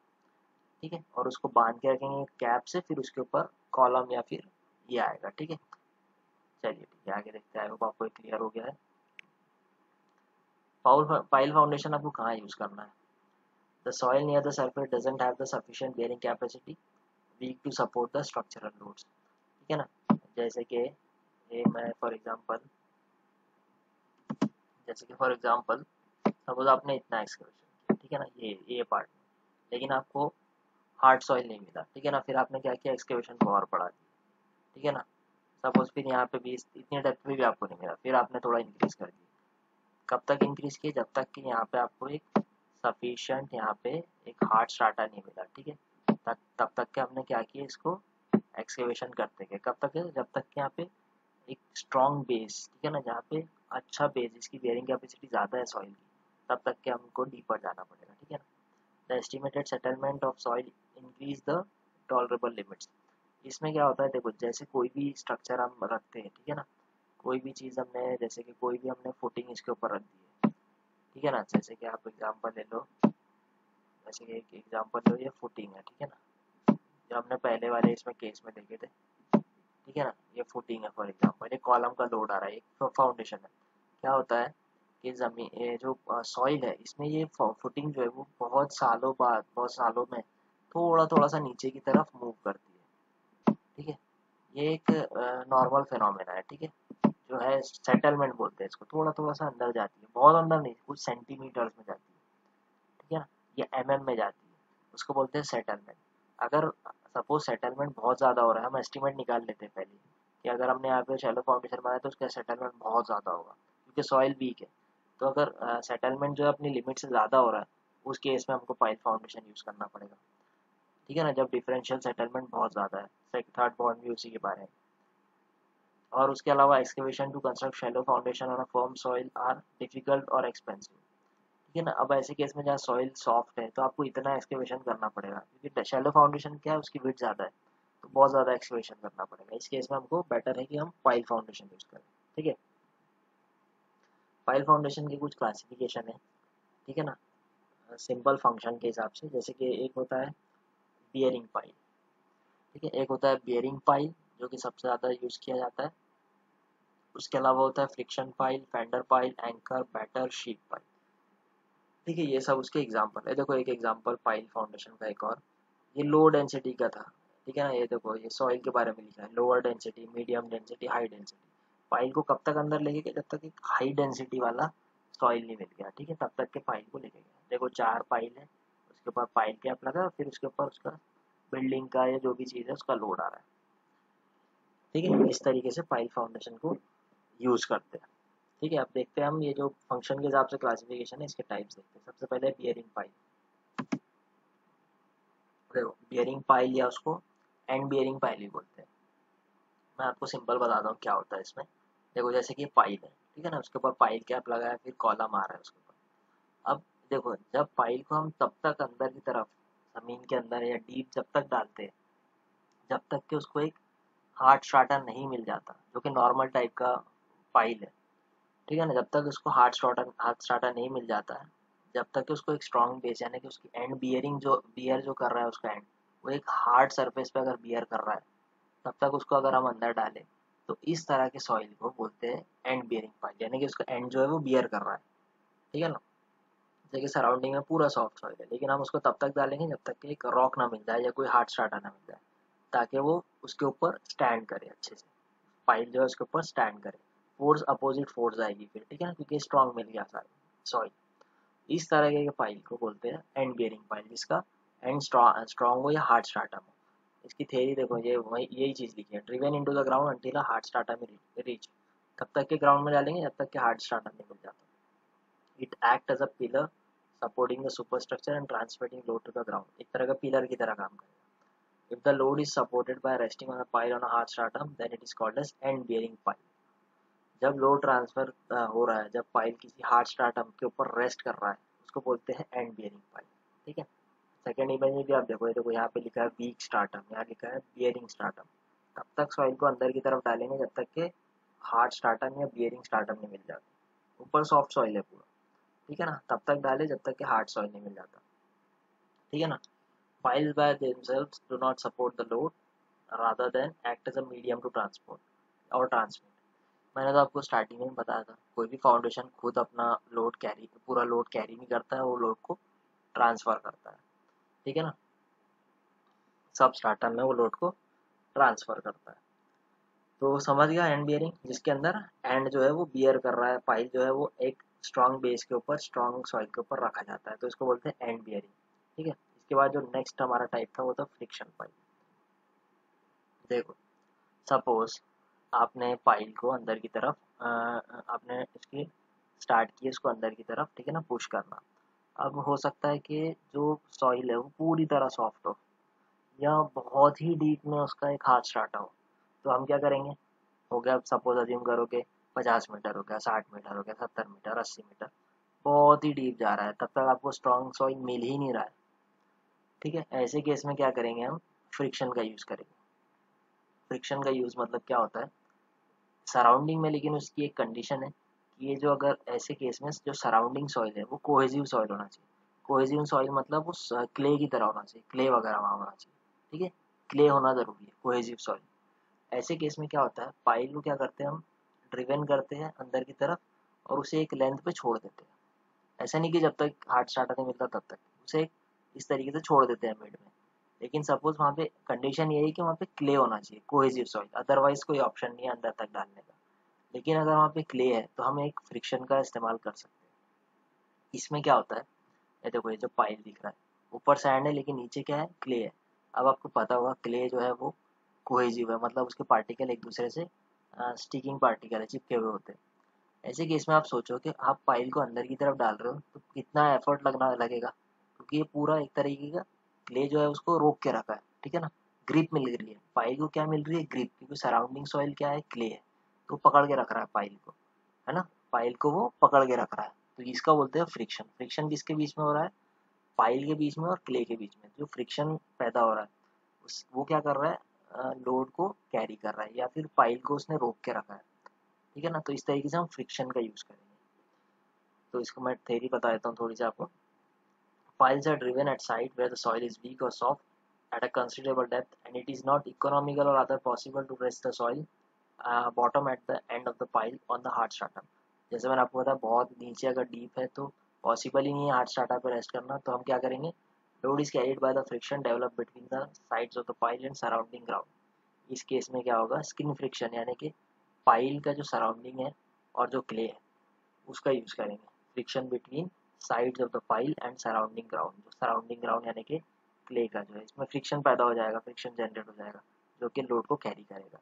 ठीक है, और उसको बांध के रखेंगे कैप से, फिर उसके ऊपर कॉलम या फिर ये आएगा। ठीक है, चलिए ठीक है आगे देखते हैं, आई होप आपको क्लियर हो गया है। पाइल फाउंडेशन आपको कहाँ यूज़ करना है, the soil near the surface doesn't have the sufficient bearing capacity weak to support the structural loads. ठीक है ना, जैसे कि ये मैं फॉर एग्जांपल, जैसे कि फॉर एग्जांपल सपोज आपने इतना एक्सकवेशन किया, ठीक है ना, ये पार्ट, लेकिन आपको हार्ड सॉइल नहीं मिला, ठीक है ना, फिर आपने क्या किया, एक्सकवेशन को और बढ़ा दिया, ठीक है ना, सपोज फिर यहाँ पे भी इतने डेप्थ में भी आपको नहीं मिला, फिर आपने थोड़ा इंक्रीज कर दिया। कब तक इंक्रीज किए, जब तक कि यहाँ पे आपको एक सफिशिएंट यहाँ पे एक हार्ड स्ट्राटा नहीं मिला। ठीक है, तब तक के हमने क्या किया, इसको एक्सकेवेशन करते गए, कब तक है, जब तक कि यहाँ पे एक स्ट्रॉन्ग बेस, ठीक है ना, जहाँ पे अच्छा बेस जिसकी बेयरिंग कैपेसिटी ज़्यादा है सॉइल की, तब तक के हमको डीपर जाना पड़ेगा। ठीक है ना, the estimated settlement of soil increase the tolerable limits. इसमें क्या होता है, देखो जैसे कोई भी स्ट्रक्चर हम रखते हैं, ठीक है ना, कोई भी चीज़ हमने, जैसे कि कोई भी हमने फुटिंग इसके ऊपर रख दी है, ठीक है ना, जैसे कि आप एग्जांपल ले लो, जैसे कि एक एग्जांपल लो, ये फुटिंग है, ठीक है ना, जो हमने पहले वाले इसमें केस में देखे थे, ठीक है ना, ये फुटिंग है फॉर एग्जांपल, ये कॉलम का लोड आ रहा है, एक फाउंडेशन है। क्या होता है कि जमीन, ये जो सॉइल है इसमें ये फुटिंग जो है वो बहुत सालों बाद, बहुत सालों में थोड़ा थोड़ा सा नीचे की तरफ मूव करती है। ठीक है, ये एक नॉर्मल फिनोमेना है, ठीक है, जो है सेटलमेंट बोलते हैं इसको, थोड़ा थोड़ा सा अंदर जाती है, बहुत अंदर नहीं, कुछ सेंटीमीटर्स में जाती है, ठीक है ना, या में जाती है, उसको बोलते हैं सेटलमेंट। अगर सपोज सेटलमेंट बहुत ज़्यादा हो रहा है, हम एस्टिमेट निकाल लेते हैं पहले कि अगर हमने यहाँ पे शैलो फाउंडेशन बनाया तो उसका सेटलमेंट बहुत ज़्यादा होगा क्योंकि सॉइल वीक है। तो अगर सेटलमेंट जो है अपनी लिमिट से ज़्यादा हो रहा है, उस केस में हमको पाइल फाउंडेशन यूज़ करना पड़ेगा, ठीक है ना, जब डिफरेंशियल सेटलमेंट बहुत ज़्यादा है। थर्ड पॉइंट भी उसी के बारे में। और उसके अलावा excavation to construct shallow foundation on a firm soil are difficult और एक्सपेंसिव, ठीक है ना। अब ऐसे केस में जहाँ सॉइल सॉफ्ट है तो आपको इतना एक्सकेवेशन करना पड़ेगा क्योंकि शैलो फाउंडेशन क्या है, उसकी विड्थ ज़्यादा है, तो बहुत ज़्यादा एक्सकेवेशन करना पड़ेगा। इस केस में हमको बेटर है कि हम पाइल फाउंडेशन यूज़ करें, ठीक है। पाइल फाउंडेशन की कुछ क्लासिफिकेशन है, ठीक है ना, सिंपल फंक्शन के हिसाब से। जैसे कि एक होता है बियरिंग पाइल, ठीक है, एक होता है बियरिंग पाइल जो कि सबसे ज़्यादा यूज़ किया जाता है। उसके अलावा होता है friction pile, fender pile, anchor, batter, sheet pile, ठीक है। ये सब उसके एग्जाम्पल है। देखो एक एग्जाम्पल पाइल फाउंडेशन का एक और, ये लो डेंसिटी का था, ठीक है ना। ये देखो ये सॉइल के बारे में लिखा है, lower density, medium density, high density. Pile को कब तक अंदर लेके गए, जब तक एक हाई डेंसिटी वाला सॉइल नहीं मिल गया, ठीक है, तब तक के पाइल को लेके गए। देखो 4 पाइल है, उसके ऊपर पाइल कैप लगा, फिर उसके ऊपर उसका बिल्डिंग का या जो भी चीज़ है उसका लोड आ रहा है, ठीक है। इस तरीके से पाइल फाउंडेशन को यूज़ करते हैं, ठीक है। अब देखते हैं हम ये जो फंक्शन के हिसाब से क्लासिफिकेशन है इसके टाइप्स देखते हैं। सबसे पहले बियरिंग पाइल। देखो बियरिंग पाइल या उसको एंड बियरिंग पाइल भी बोलते हैं। मैं आपको सिंपल बताता हूँ क्या होता है इसमें। देखो जैसे कि पाइल है, ठीक है ना, उसके ऊपर पाइल कैप लगा है, फिर कॉलम आ रहा है उसके ऊपर। अब देखो जब पाइल को हम तब तक अंदर की तरफ जमीन के अंदर या डीप जब तक डालते हैं जब तक कि उसको एक हार्ड स्ट्राटा नहीं मिल जाता, जो कि नॉर्मल टाइप का पाइल है, ठीक है ना। जब तक उसको हार्ड स्टार्टर नहीं मिल जाता है, जब तक कि उसको एक स्ट्रॉन्ग बेस यानी कि उसकी एंड बियरिंग जो बियर जो कर रहा है उसका एंड, वो एक हार्ड सरफेस पे अगर बियर कर रहा है, तब तक उसको अगर हम अंदर डालें तो इस तरह के सॉइल को बोलते हैं एंड बियरिंग पाइल, यानी कि उसका एंड जो है वो बियर कर रहा है, ठीक है ना। जैसे कि सराउंडिंग में पूरा सॉफ्ट सॉइल है, लेकिन हम उसको तब तक डालेंगे जब तक कि एक रॉक ना मिल जाए या कोई हार्ड स्टार्टर ना मिल जाए, ताकि वो उसके ऊपर स्टैंड करे अच्छे से, पाइल जो है उसके ऊपर स्टैंड करे। फोर्स अपोजिट फोर्स आएगी फिर, ठीक है ना, क्योंकि स्ट्रॉन्ग मिल गया सारा सॉइल। इस तरह के पाइल को बोलते हैं एंड बियरिंग पाइल, जिसका एंड स्ट्रॉन्ग हो या हार्ड स्टार्टम हो। इसकी थ्योरी देखो, ये वही यही चीज़ लिखी है, driven into the ground until a hard स्टार्टम reach. तब तक के ग्राउंड में डालेंगे जब तक के हार्ड स्टार्टम नहीं मिल जाता। It act as a pillar supporting the superstructure and transmitting load to the ground, एक तरह का पिलर की तरह काम करेगा। If the load is supported by resting on a pile on a hard stratum then it is called as end bearing pile. जब लोड ट्रांसफर हो रहा है, जब पाइल किसी हार्ड स्ट्राटम के ऊपर रेस्ट कर रहा है, उसको बोलते हैं एंड बियरिंग पाइल, ठीक है। सेकेंड इमेज में भी आप देखो, ये देखो यहाँ पे लिखा है वीक स्टार्टम, यहाँ लिखा है बियरिंग स्टार्टम। तब तक सॉइल को अंदर की तरफ डालेंगे जब तक के हार्ड स्टार्टम या बियरिंग स्टार्टम नहीं मिल जाता। ऊपर सॉफ्ट सॉइल है पूरा, ठीक है ना, तब तक डाले जब तक के हार्ड सॉइल नहीं मिल जाता, ठीक है ना। Piles by themselves do not support the load rather than act as a medium to transport or transmit। मैंने तो आपको स्टार्टिंग में बताया था, कोई भी फाउंडेशन खुद अपना लोड कैरी पूरा लोड कैरी नहीं करता है, वो लोड को ट्रांसफर करता है, ठीक है ना। सब स्टार्टर में वो लोड को ट्रांसफर करता है। तो समझ गया एंड बियरिंग, जिसके अंदर एंड जो है वो बियर कर रहा है, पाइल जो है वो एक स्ट्रॉन्ग बेस के ऊपर स्ट्रॉन्ग सॉइल के ऊपर रखा जाता है, तो इसको बोलते हैं एंड बियरिंग, ठीक है। इसके बाद जो नेक्स्ट हमारा टाइप था वो था फ्रिक्शन पाइल। देखो सपोज आपने पाइल को अंदर की तरफ आपने इसकी स्टार्ट की इसको अंदर की तरफ, ठीक है ना, पुश करना। अब हो सकता है कि जो सॉइल है वो पूरी तरह सॉफ्ट हो या बहुत ही डीप में उसका एक हाथ स्टार्ट हो, तो हम क्या करेंगे, हो गया सपोज अज्यूम करो कि 50 मीटर हो गया, 60 मीटर हो गया, 70 मीटर, 80 मीटर, बहुत ही डीप जा रहा है, तब तक आपको स्ट्रॉन्ग सॉइल मिल ही नहीं रहा है, ठीक है। ऐसे केस में क्या करेंगे, हम फ्रिक्शन का यूज़ करेंगे। फ्रिक्शन का यूज़ मतलब क्या होता है सराउंडिंग में, लेकिन उसकी एक कंडीशन है कि ये जो अगर ऐसे केस में जो सराउंडिंग सॉइल है वो कोहेसिव सॉइल होना चाहिए। कोहेसिव सॉइल मतलब उस क्ले की तरह होना चाहिए, क्ले वगैरह वहाँ होना चाहिए, ठीक है, क्ले होना ज़रूरी है, कोहेसिव सॉइल। ऐसे केस में क्या होता है, पाइल को क्या करते हैं हम ड्रिवन करते हैं अंदर की तरफ और उसे एक लेंथ पे छोड़ देते हैं। ऐसा नहीं कि जब तक हार्ड स्टार्टर नहीं मिलता तब तक, उसे इस तरीके से छोड़ देते हैं मिड में। लेकिन सपोज वहाँ पे कंडीशन ये है कि वहाँ पे क्ले होना चाहिए, कोहेसिव सॉइल, अदरवाइज कोई ऑप्शन नहीं है अंदर तक डालने का। लेकिन अगर वहाँ पे क्ले है तो हम एक फ्रिक्शन का इस्तेमाल कर सकते हैं। इसमें क्या होता है, ये देखो ये जो पाइल दिख रहा है, ऊपर सैंड है लेकिन नीचे क्या है, क्ले है। अब आपको पता होगा क्ले जो है वो कोहेसिव है, मतलब उसके पार्टिकल एक दूसरे से स्टिकिंग पार्टिकल है, चिपके हुए होते हैं। ऐसे केस में आप सोचो कि आप पाइल को अंदर की तरफ डाल रहे हो तो कितना एफर्ट लगना लगेगा, क्योंकि ये पूरा एक तरीके का क्ले जो है उसको रोक के रखा है, ठीक है ना। ग्रिप मिल रही है पाइल को, क्या मिल रही है, ग्रिप, क्योंकि सराउंडिंग सॉइल क्या है, क्ले है, तो पकड़ के रख रहा है पाइल को, है ना। पाइल को वो पकड़ के रख रहा है, तो इसका बोलते हैं फ्रिक्शन। फ्रिक्शन किसके बीच में हो रहा है, पाइल के बीच में और क्ले के बीच में जो फ्रिक्शन पैदा हो रहा है, उस वो क्या कर रहा है, लोड को कैरी कर रहा है, या फिर पाइल को उसने रोक के रखा है, ठीक है ना। तो इस तरीके से हम फ्रिक्शन का यूज करेंगे। तो इसको मैं थ्योरी बता देता हूँ थोड़ी सी आपको। Piles are driven at site where the soil is weak or soft at a considerable depth, and it is not economical or other possible to rest the soil bottom at the end of the pile on the hard strata. जैसे मैंने आपको बताया बहुत नीचे अगर डीप है तो पॉसिबल ही नहीं है हार्ड स्ट्राटा पे रेस्ट करना, तो हम क्या करेंगे, load is carried by the friction develop between the sides of the pile and surrounding ground. इस केस में क्या होगा, स्किन फ्रिक्शन, यानी कि पाइल का जो सराउंडिंग है और जो क्ले है उसका यूज करेंगे। Friction between sides of the pile and surrounding ground, जो सराउंडिंग ग्राउंड यानी कि क्ले का जो है, इसमें फ्रिक्शन पैदा हो जाएगा, फ्रिक्शन जनरेट हो जाएगा जो कि लोड को कैरी करेगा।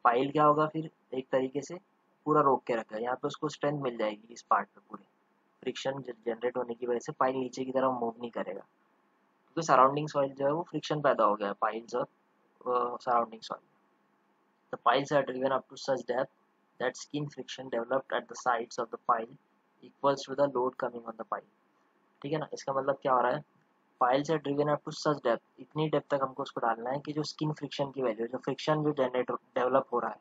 पाइल क्या होगा फिर, एक तरीके से पूरा रोक के रखा है, यहाँ पे उसको स्ट्रेंथ मिल जाएगी इस पार्ट पे पूरे। फ्रिक्शन जनरेट होने की वजह से पाइल नीचे की तरफ मूव नहीं करेगा, क्योंकि सराउंडिंग सॉइल जो है वो फ्रिक्शन पैदा हो गया है पाइल्स और surrounding soil. The piles are driven up to such depth that skin friction developed at the sides of the pile equals to the load coming on the pile। ठीक है ना, इसका मतलब क्या हो रहा है, piles are driven up to such depth, इतनी डेप्थ तक हमको उसको डालना है कि जो स्किन फ्रिक्शन की वैल्यू, जो फ्रिक्शन जो जनरेट डेवलप हो रहा है,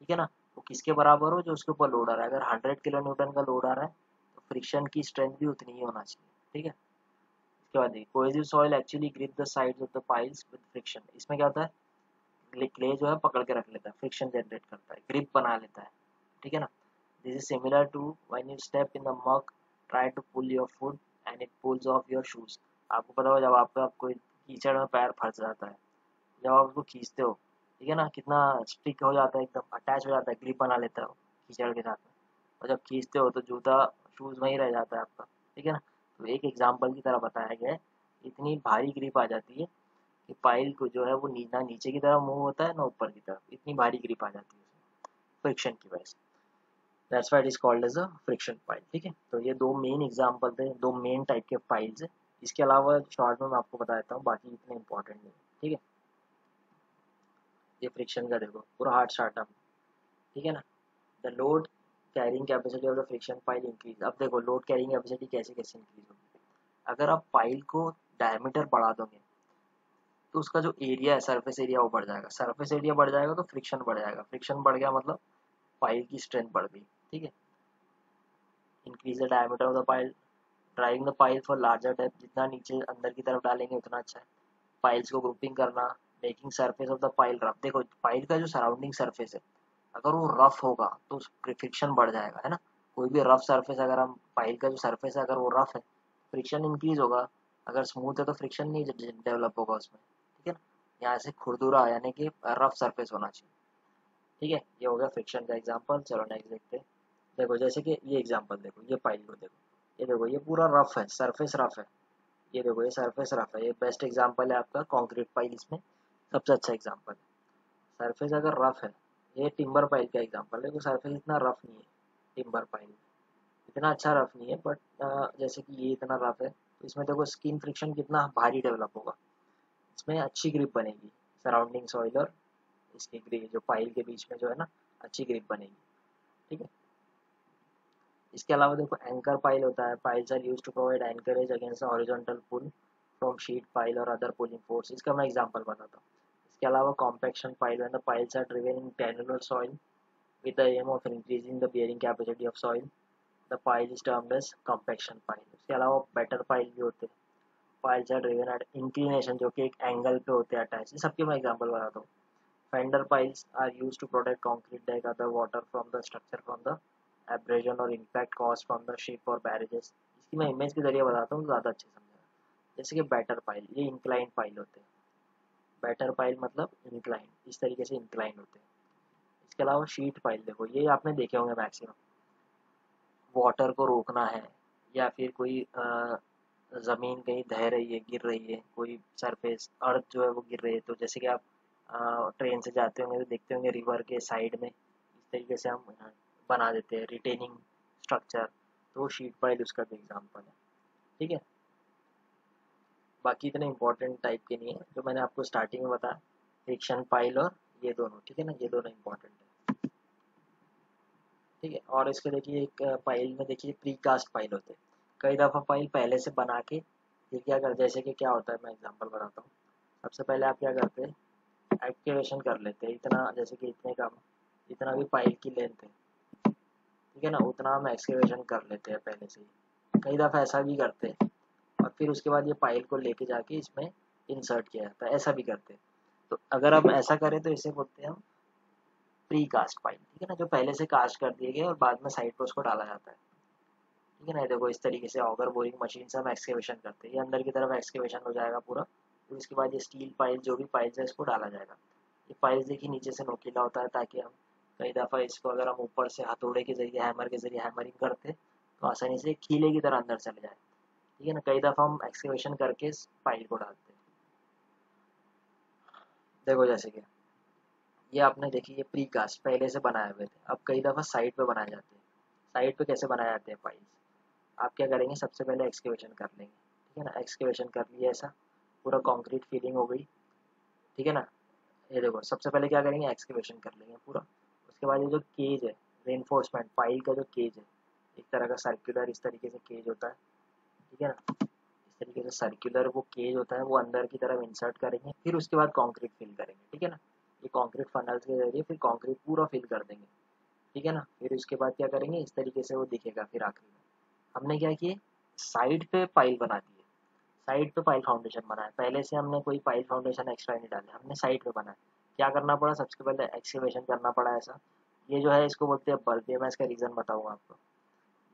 ठीक है ना, वो किसके बराबर हो, जो उसके ऊपर लोड आ रहा है। अगर 100 किलो न्यूटन का लोड आ रहा है तो फ्रिक्शन की स्ट्रेंथ भी उतनी ही होना चाहिए, ठीक है। इसके बाद देखिए, cohesive soil actually grip the sides of the piles with friction. इसमें क्या होता है, क्ले जो है पकड़ के रख लेता है, फ्रिक्शन जनरेट करता है, ग्रिप बना लेता है, ठीक है ना। This is similar to when you step in the mud, try to pull your foot and it pulls off your shoes. आपको पता हो जब आपका कोई कीचड़ में पैर फंस जाता है, जब आप उसको खींचते हो, ठीक है ना, कितना स्टिक हो जाता है, एकदम अटैच हो जाता है, ग्रिप बना लेता है वो कीचड़ के साथ में। और जब खींचते हो तो जूता शूज वहीं रह जाता है आपका, ठीक है ना। तो एक एग्जाम्पल की तरह बताया गया है, इतनी भारी ग्रिप आ जाती है कि पाइल को जो है वो ना नीचे की तरफ मूव होता है ना ऊपर की तरफ, इतनी भारी ग्रिप आ जाती है फ्रिक्शन की वजह से। That's why it is called as a friction pile, ठीक है। तो ये दो मेन एग्जांपल थे, दो मेन टाइप के पाइल्स है। इसके अलावा शॉर्ट में मैं आपको बता देता हूँ, बाकी इतने इंपॉर्टेंट नहीं है, ठीक है। ये फ्रिक्शन का देखो पूरा हार्ड स्टार्टअप, ठीक है ना। The load carrying capacity of the friction pile increase. अब देखो लोड कैरिंग कैपेसिटी कैसे कैसे इंक्रीज होगी, अगर आप पाइल को डायमीटर बढ़ा दोगे तो उसका जो एरिया है, सरफेस एरिया, वो बढ़ जाएगा। सरफेस एरिया बढ़ जाएगा तो फ्रिक्शन बढ़ जाएगा, फ्रिक्शन बढ़ गया मतलब पाइल की स्ट्रेंथ बढ़ गई, ठीक है। Increase the diameter of the pile, driving the pile for larger depth, जितना नीचे अंदर की तरफ डालेंगे उतना अच्छा है। पाइल्स को ग्रुपिंग करना, making surface of the pile rough. देखो पाइल का जो सराउंडिंग सरफेस है अगर वो रफ होगा तो फ्रिक्शन बढ़ जाएगा, है ना। कोई भी रफ सरफेस, अगर हम पाइल का जो सरफेस है अगर वो रफ है, फ्रिक्शन इंक्रीज होगा। अगर स्मूथ है तो फ्रिक्शन नहीं डेवलप होगा उसमें, ठीक है ना। यहाँ से खुरदुरा यानी कि रफ सरफेस होना चाहिए, ठीक है। ये हो गया फ्रिक्शन का एग्जांपल। चलो नेक्स्ट देखते हैं। देखो जैसे कि ये एग्जांपल देखो, ये पाइल को देखो, ये देखो ये पूरा रफ है, सरफेस रफ है। ये देखो ये सरफेस रफ है, ये बेस्ट एग्जांपल है आपका कंक्रीट पाइल, इसमें सबसे अच्छा एग्जांपल है। सरफेस अगर रफ है, ये टिम्बर पाइल का एग्जांपल है, तो सरफेस इतना रफ नहीं है, टिम्बर पाइल इतना अच्छा रफ नहीं है, बट जैसे कि ये इतना रफ है तो इसमें देखो स्किन फ्रिक्शन कितना भारी डेवलप होगा, इसमें अच्छी ग्रिप बनेगी सराउंडिंग सॉइल और इसकी ग्रिप जो पाइल के बीच में जो है ना, अच्छी ग्रिप बनेगी, ठीक है। इसके अलावा देखो एंकर पाइल होता है, piles are used to provide anchorage against the horizontal pull from sheet pile और अदर पुलिंग फोर्स। इसका मैं एग्जांपल बताता हूँ। इसके अलावा compaction pile, when the piles are driven in granular soil with the aim of increasing the bearing capacity of soil, the pile is termed as compaction pile। इसके अलावा बेटर पाइल भी होते हैं, piles are driven at inclination, जो कि एक एंगल पे होते हैं अटैच। ये सबके मैं एग्जांपल बताता हूँ। Fender piles are used to protect concrete deck other water from the structure from the abrasion और impact cause from the ship और बैरेजेस। इसकी मैं इमेज के जरिए बताता हूँ, ज़्यादा अच्छे समझेगा। जैसे कि बैटर पाइल, ये इंक्लाइन पाइल होते हैं। बैटर पाइल मतलब इंक्लाइन, इस तरीके से इंक्लाइन होते हैं। इसके अलावा शीट पाइल देखो, ये आपने देखे होंगे मैक्सिमम। वाटर को रोकना है, या फिर कोई ज़मीन कहीं ढह रही है, गिर रही है, कोई सरफेस अर्थ जो है वो गिर रही है, तो जैसे कि आप ट्रेन से जाते होंगे तो देखते होंगे रिवर के साइड में इस तरीके से हम बना देते हैं रिटेनिंग स्ट्रक्चर, तो शीट पाइल उसका भी एग्जाम्पल है। ठीक है, बाकी इतने इंपॉर्टेंट टाइप के नहीं है, जो मैंने आपको स्टार्टिंग में बताया फ्रिक्शन पाइल और ये दोनों, ठीक है ना, ये दोनों इंपॉर्टेंट है। ठीक है, और इसके देखिए एक पाइल में देखिए प्री कास्ट पाइल होते हैं। कई दफ़ा पाइल पहले से बना के फिर क्या कर, जैसे कि क्या होता है मैं एग्जांपल बताता हूँ। सबसे पहले आप क्या करते हैं, एक्टिवेशन कर लेते हैं इतना, जैसे कि इतने का जितना भी पाइल की लेंथ है, ठीक है ना, उतना हम एक्सकेवेशन कर लेते हैं पहले से ही। कई दफ़ा ऐसा भी करते हैं और फिर उसके बाद ये पाइल को लेके जाके इसमें इंसर्ट किया जाता है, ऐसा भी करते हैं। तो अगर हम ऐसा करें तो इसे बोलते हैं हम प्री कास्ट पाइल, ठीक है ना, जो पहले से कास्ट कर दिए गए और बाद में साइड पर उसको डाला जाता है। ठीक है ना, देखो इस तरीके से ऑगर बोरिंग मशीन से हम एक्सकेवेशन करते हैं, ये अंदर की तरफ एक्सकेवेशन हो जाएगा पूरा। फिर उसके बाद ये स्टील पाइल जो भी पाइल्स है इसको डाला जाएगा। ये पाइल्स देखिए नीचे से नोकीला होता है, ताकि हम कई दफ़ा इसको अगर हम ऊपर से हथौड़े के जरिए हैमर के जरिए हैमरिंग करते तो आसानी से कीले की तरह अंदर चले जाए। ठीक है ना, कई दफ़ा हम एक्सकेवेशन करके इस पाइल को डालते हैं। देखो जैसे कि ये आपने देखी, ये प्री कास्ट पहले से बनाए हुए थे, अब कई दफ़ा साइड पे बनाए जाते हैं। साइड पे कैसे बनाए जाते हैं पाइल्स, आप क्या करेंगे, सबसे पहले एक्सकेवेशन कर लेंगे। ठीक है ना, एक्सकेवेशन कर लिया, ऐसा पूरा कंक्रीट फिलिंग हो गई। ठीक है ना, ये देखो सबसे पहले क्या करेंगे, एक्सकेवेशन कर लेंगे पूरा। उसके बाद ये जो केज है, रेनफोर्समेंट पाइल का जो केज है, एक तरह का सर्कुलर इस तरीके से केज होता है। ठीक है ना, इस तरीके से सर्कुलर वो केज होता है, वो अंदर की तरफ इंसर्ट करेंगे, फिर उसके बाद कंक्रीट फिल करेंगे। ठीक है ना, ये कंक्रीट फनल्स के जरिए फिर कंक्रीट पूरा फिल कर देंगे। ठीक है ना, फिर उसके बाद क्या करेंगे, इस तरीके से वो दिखेगा। फिर आखिरी में हमने क्या किए, साइड पे पाइल बना दी है, साइड पे पाइल फाउंडेशन बनाया। पहले से हमने कोई पाइल फाउंडेशन एक्स्ट्रा नहीं डाले, हमने साइड पे बनाया। क्या करना पड़ा, सबसे पहले एक्सकेवेशन करना पड़ा ऐसा। ये जो है इसको बोलते हैं बल्ब, ये मैं इसका रीज़न बताऊंगा आपको।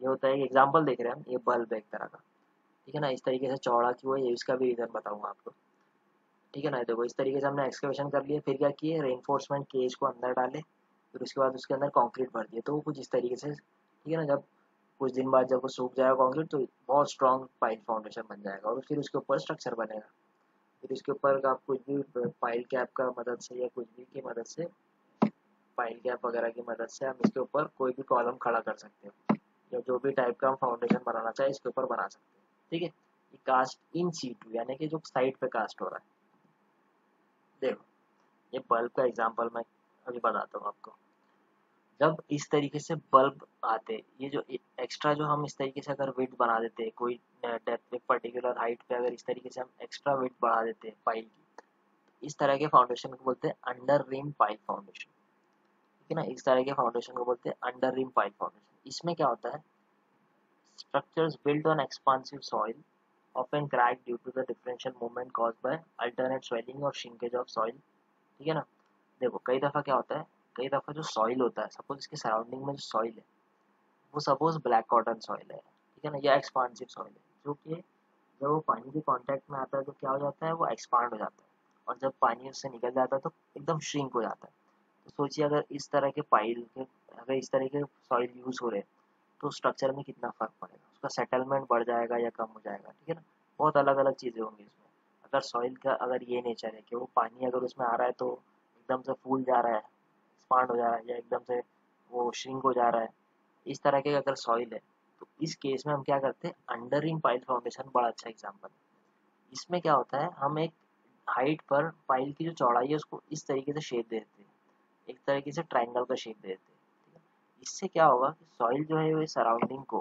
ये होता है, एक एग्जांपल देख रहे हैं हम, ये बल्ब है एक तरह का। ठीक है ना, इस तरीके से चौड़ा क्यों है, ये इसका भी रीज़न बताऊंगा आपको। ठीक है ना, देखो इस तरीके से हमने एक्सकेवेशन कर लिए, फिर क्या किए, रेनफोर्समेंट केज को अंदर डाले, फिर उसके बाद उसके अंदर कंक्रीट भर दिए, तो वो कुछ इस तरीके से। ठीक है ना, जब कुछ दिन बाद जब वो सूख जाएगा कंक्रीट, तो बहुत स्ट्रॉन्ग पाइल फाउंडेशन बन जाएगा और फिर उसके ऊपर स्ट्रक्चर बनेगा। फिर इसके ऊपर आप कुछ भी पाइल कैप का मदद से या कुछ भी की मदद से, पाइल कैप वगैरह की मदद से हम इसके ऊपर कोई भी कॉलम खड़ा कर सकते हैं, या जो भी टाइप का हम फाउंडेशन बनाना चाहे इसके ऊपर बना सकते हैं। ठीक है, ये कास्ट इन सीटू यानी कि जो साइड पे कास्ट हो रहा है। देखो ये बल्ब का एग्जांपल मैं अभी बताता हूँ आपको। जब इस तरीके से बल्ब आते, ये जो एक्स्ट्रा जो हम इस तरीके से अगर विड्थ बना देते हैं, कोई डेप्थ एक पर्टिकुलर हाइट पे अगर इस तरीके से हम एक्स्ट्रा विड्थ बढ़ा देते हैं पाइल की, इस तरह के फाउंडेशन को बोलते हैं अंडर रिम पाइल फाउंडेशन। ठीक है ना, इस तरह के फाउंडेशन को बोलते हैं अंडर रिम पाइल फाउंडेशन। इसमें क्या होता है, structures built on expansive soil often crack due to the differential movement caused by alternate swelling or shrinkage of soil। ठीक है ना, देखो कई दफ़ा क्या होता है, कई दफ़ा जो सॉइल होता है, सपोज इसके सराउंडिंग में जो सॉइल है वो सपोज ब्लैक कॉटन सॉइल है, ठीक है ना, या एक्सपांसिव सॉइल है, जो कि जब वो पानी के कांटेक्ट में आता है तो क्या हो जाता है, वो एक्सपांड हो जाता है, और जब पानी उससे निकल जाता है तो एकदम श्रिंक हो जाता है। तो सोचिए अगर इस तरह के पाइल के, अगर इस तरह के सॉइल यूज़ हो रहे हैं तो स्ट्रक्चर में कितना फ़र्क पड़ेगा, उसका सेटलमेंट बढ़ जाएगा या कम हो जाएगा। ठीक है ना, बहुत अलग अलग चीज़ें होंगी इसमें। अगर सॉइल का अगर ये नेचर है कि वो पानी अगर उसमें आ रहा है तो एकदम से फूल जा रहा है, एक्सपांड हो जा रहा है, या एकदम से वो श्रिंक हो जा रहा है, इस तरह के अगर सॉइल है, तो इस केस में हम क्या करते हैं, अंडररिम पाइल फाउंडेशन बड़ा अच्छा एग्जाम्पल है। इसमें क्या होता है, हम एक हाइट पर पाइल की जो चौड़ाई है उसको इस तरीके से शेप देते हैं, एक तरीके से ट्रायंगल का शेप देते हैं। ठीक है? इससे क्या होगा कि सॉइल जो है वो सराउंडिंग को,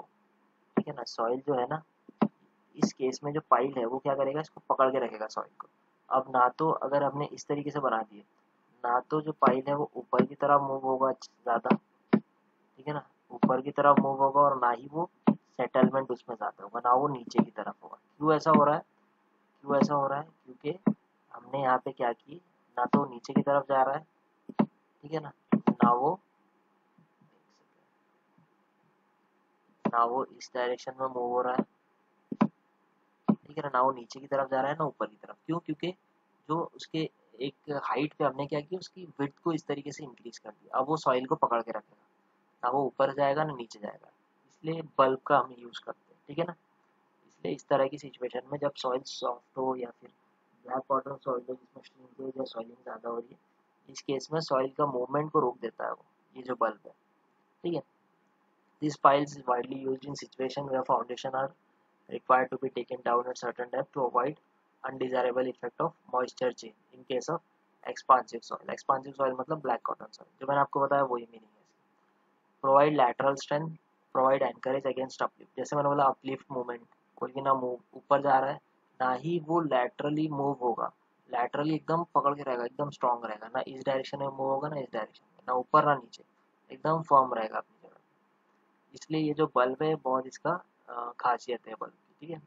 ठीक है ना, सॉइल जो है ना, इस केस में जो पाइल है वो क्या करेगा, इसको पकड़ के रखेगा सॉइल को। अब ना तो अगर हमने इस तरीके से बना दिए, ना तो जो पाइल है वो ऊपर की तरफ मूव होगा ज़्यादा, ठीक है ना, ऊपर की तरफ मूव होगा, और ना ही वो सेटलमेंट उसमें ज़्यादा होगा, ना वो नीचे की तरफ होगा। क्यों ऐसा हो रहा है, क्यों ऐसा हो रहा है, क्योंकि हमने यहाँ पे क्या की, ना तो नीचे की तरफ जा रहा है, ठीक है ना वो, ना वो इस डायरेक्शन में मूव हो रहा है, ठीक है ना वो नीचे की तरफ जा रहा है ना ऊपर की तरफ। क्यों, क्योंकि जो उसके एक हाइट पे हमने क्या किया, उसकी विड्थ को इस तरीके से इंक्रीज कर दिया। अब वो सॉइल को पकड़ के रखेगा, ना वो ऊपर जाएगा ना नीचे जाएगा, इसलिए बल्ब का हम यूज़ करते हैं, ठीक है ना। इसलिए इस तरह की सिचुएशन में जब सॉइल सॉफ्ट हो या फिर ब्लैक वाटर सॉइल हो जिसमें श्रिंकेज या सॉइलिंग ज़्यादा हो रही है, इस केस में सॉइल का मूवमेंट को रोक देता है वो, ये जो बल्ब है, ठीक है। This piles is widely used in situation where foundation are required to be taken down at certain depth to avoid undesirable effect of moisture change in case of expansive soil. Expansive soil मतलब black cotton soil, जो मैंने आपको बताया वही मीनिंग है। Provide lateral strength, provide encourage against uplift, जैसे मैंने बोला अपलिफ्ट मूवमेंट, कोई भी ना मूव ऊपर जा रहा है ना ही वो लैटरली मूव होगा, लैटरली एकदम पकड़ के रहेगा, एकदम स्ट्रांग रहेगा, ना इस डायरेक्शन में मूव होगा ना इस डायरेक्शन में, ना ऊपर ना नीचे, एकदम फर्म रहेगा अपनी जगह। इसलिए ये जो बल्ब है बहुत इसका खासियत है बल्ब की, ठीक है।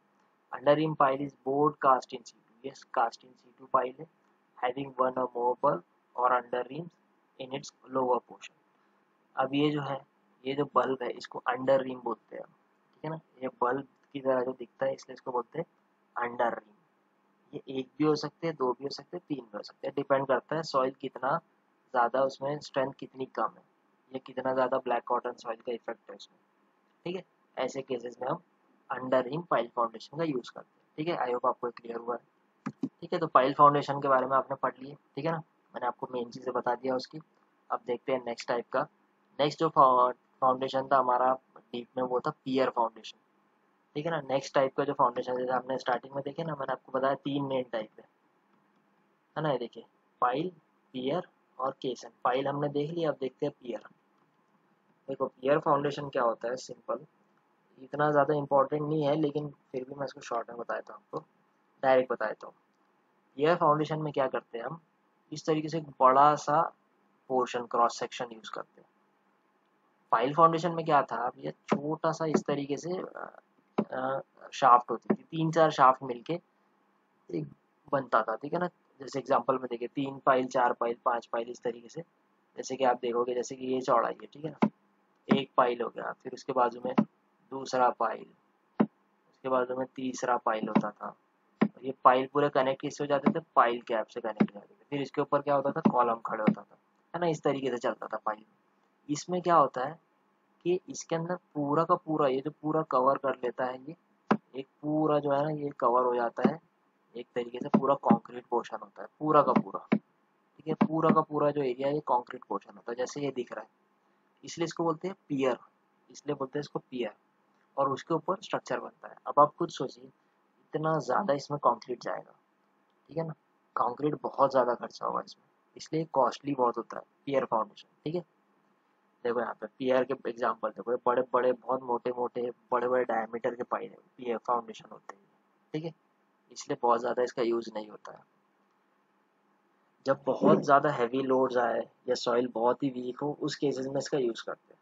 Under reamed pile is bored cast in situ, ये कास्ट इन सीटू पाइल है, having one or more bulb और under reams in its lower portion. अब ये जो है, ये जो बल्ब है इसको अंडर रिम बोलते हैं, ठीक है ना। ये बल्ब की तरह जो दिखता है इसलिए इसको बोलते हैं अंडर रिम। ये एक भी हो सकते हैं, दो भी हो सकते हैं, तीन भी हो सकते हैं, डिपेंड करता है सॉइल कितना ज़्यादा, उसमें स्ट्रेंथ कितनी कम है, या कितना ज़्यादा ब्लैक कॉटन सॉइल का इफेक्ट है उसमें, ठीक है। ऐसे केसेस में हम अंडर रिम पाइल फाउंडेशन का यूज़ करते हैं, ठीक है। आई होप आपको क्लियर हुआ है, ठीक है। तो पाइल फाउंडेशन के बारे में आपने पढ़ लिए, ठीक है ना, मैंने आपको मेन चीज़ें बता दिया उसकी। अब देखते हैं नेक्स्ट टाइप का। नेक्स्ट जो फाउंडेशन था हमारा डीप में वो था पियर फाउंडेशन, ठीक है ना। नेक्स्ट टाइप का जो फाउंडेशन जैसे आपने स्टार्टिंग में देखे ना, मैंने आपको बताया तीन मेन टाइप है ना। ये देखिए पाइल, पियर और केसन। पाइल हमने देख लिया, अब देखते हैं पियर। देखो पियर फाउंडेशन क्या होता है, सिंपल, इतना ज़्यादा इंपॉर्टेंट नहीं है लेकिन फिर भी मैं इसको शॉर्ट में बता देता हूँ आपको, डायरेक्ट बता देता हूँ। पियर फाउंडेशन में क्या करते हैं हम, इस तरीके से एक बड़ा सा पोर्शन क्रॉस सेक्शन यूज़ करते हैं। पाइल फाउंडेशन में क्या था, अब ये छोटा सा इस तरीके से शाफ्ट होती थी, तीन चार शाफ्ट मिलके एक बनता था, ठीक है ना। जैसे एग्जांपल में देखिए, तीन पाइल, चार पाइल, पांच पाइल, इस तरीके से। जैसे कि आप देखोगे, जैसे कि ये चौड़ाई है, ठीक है ना, एक पाइल हो गया, फिर उसके बाजू में दूसरा पाइल, उसके बाजू में तीसरा पाइल होता था। ये पाइल पूरे कनेक्ट किससे हो जाते थे, पाइल कैप से कनेक्ट हो जाते थे। फिर इसके ऊपर क्या होता था, कॉलम खड़े होता था, है ना, इस तरीके से चलता था पाइल। इसमें क्या होता है कि इसके अंदर पूरा का पूरा, ये जो पूरा कवर कर लेता है, ये एक पूरा जो है ना, ये कवर हो जाता है एक तरीके से, पूरा कंक्रीट पोर्शन होता है पूरा का पूरा, ठीक है। पूरा का पूरा जो एरिया है ये कंक्रीट पोर्शन होता है, जैसे ये दिख रहा है, इसलिए इसको बोलते हैं पियर, इसलिए बोलते हैं इसको पियर। और उसके ऊपर स्ट्रक्चर बनता है। अब आप खुद सोचिए, इतना ज़्यादा इसमें कंक्रीट जाएगा, ठीक है ना, कंक्रीट बहुत ज़्यादा खर्चा होगा इसमें, इसलिए कॉस्टली बहुत होता है पियर फाउंडेशन, ठीक है। देखो यहाँ पे पियर के एग्जांपल देखो, ये बड़े बड़े बहुत मोटे मोटे बड़े बड़े डायमीटर के पाइप पियर फाउंडेशन होते हैं, ठीक है। इसलिए बहुत ज़्यादा इसका यूज़ नहीं होता है। जब बहुत ज़्यादा हैवी लोड्स आए या सॉइल बहुत ही वीक हो, उस केसेस में इसका यूज़ करते हैं।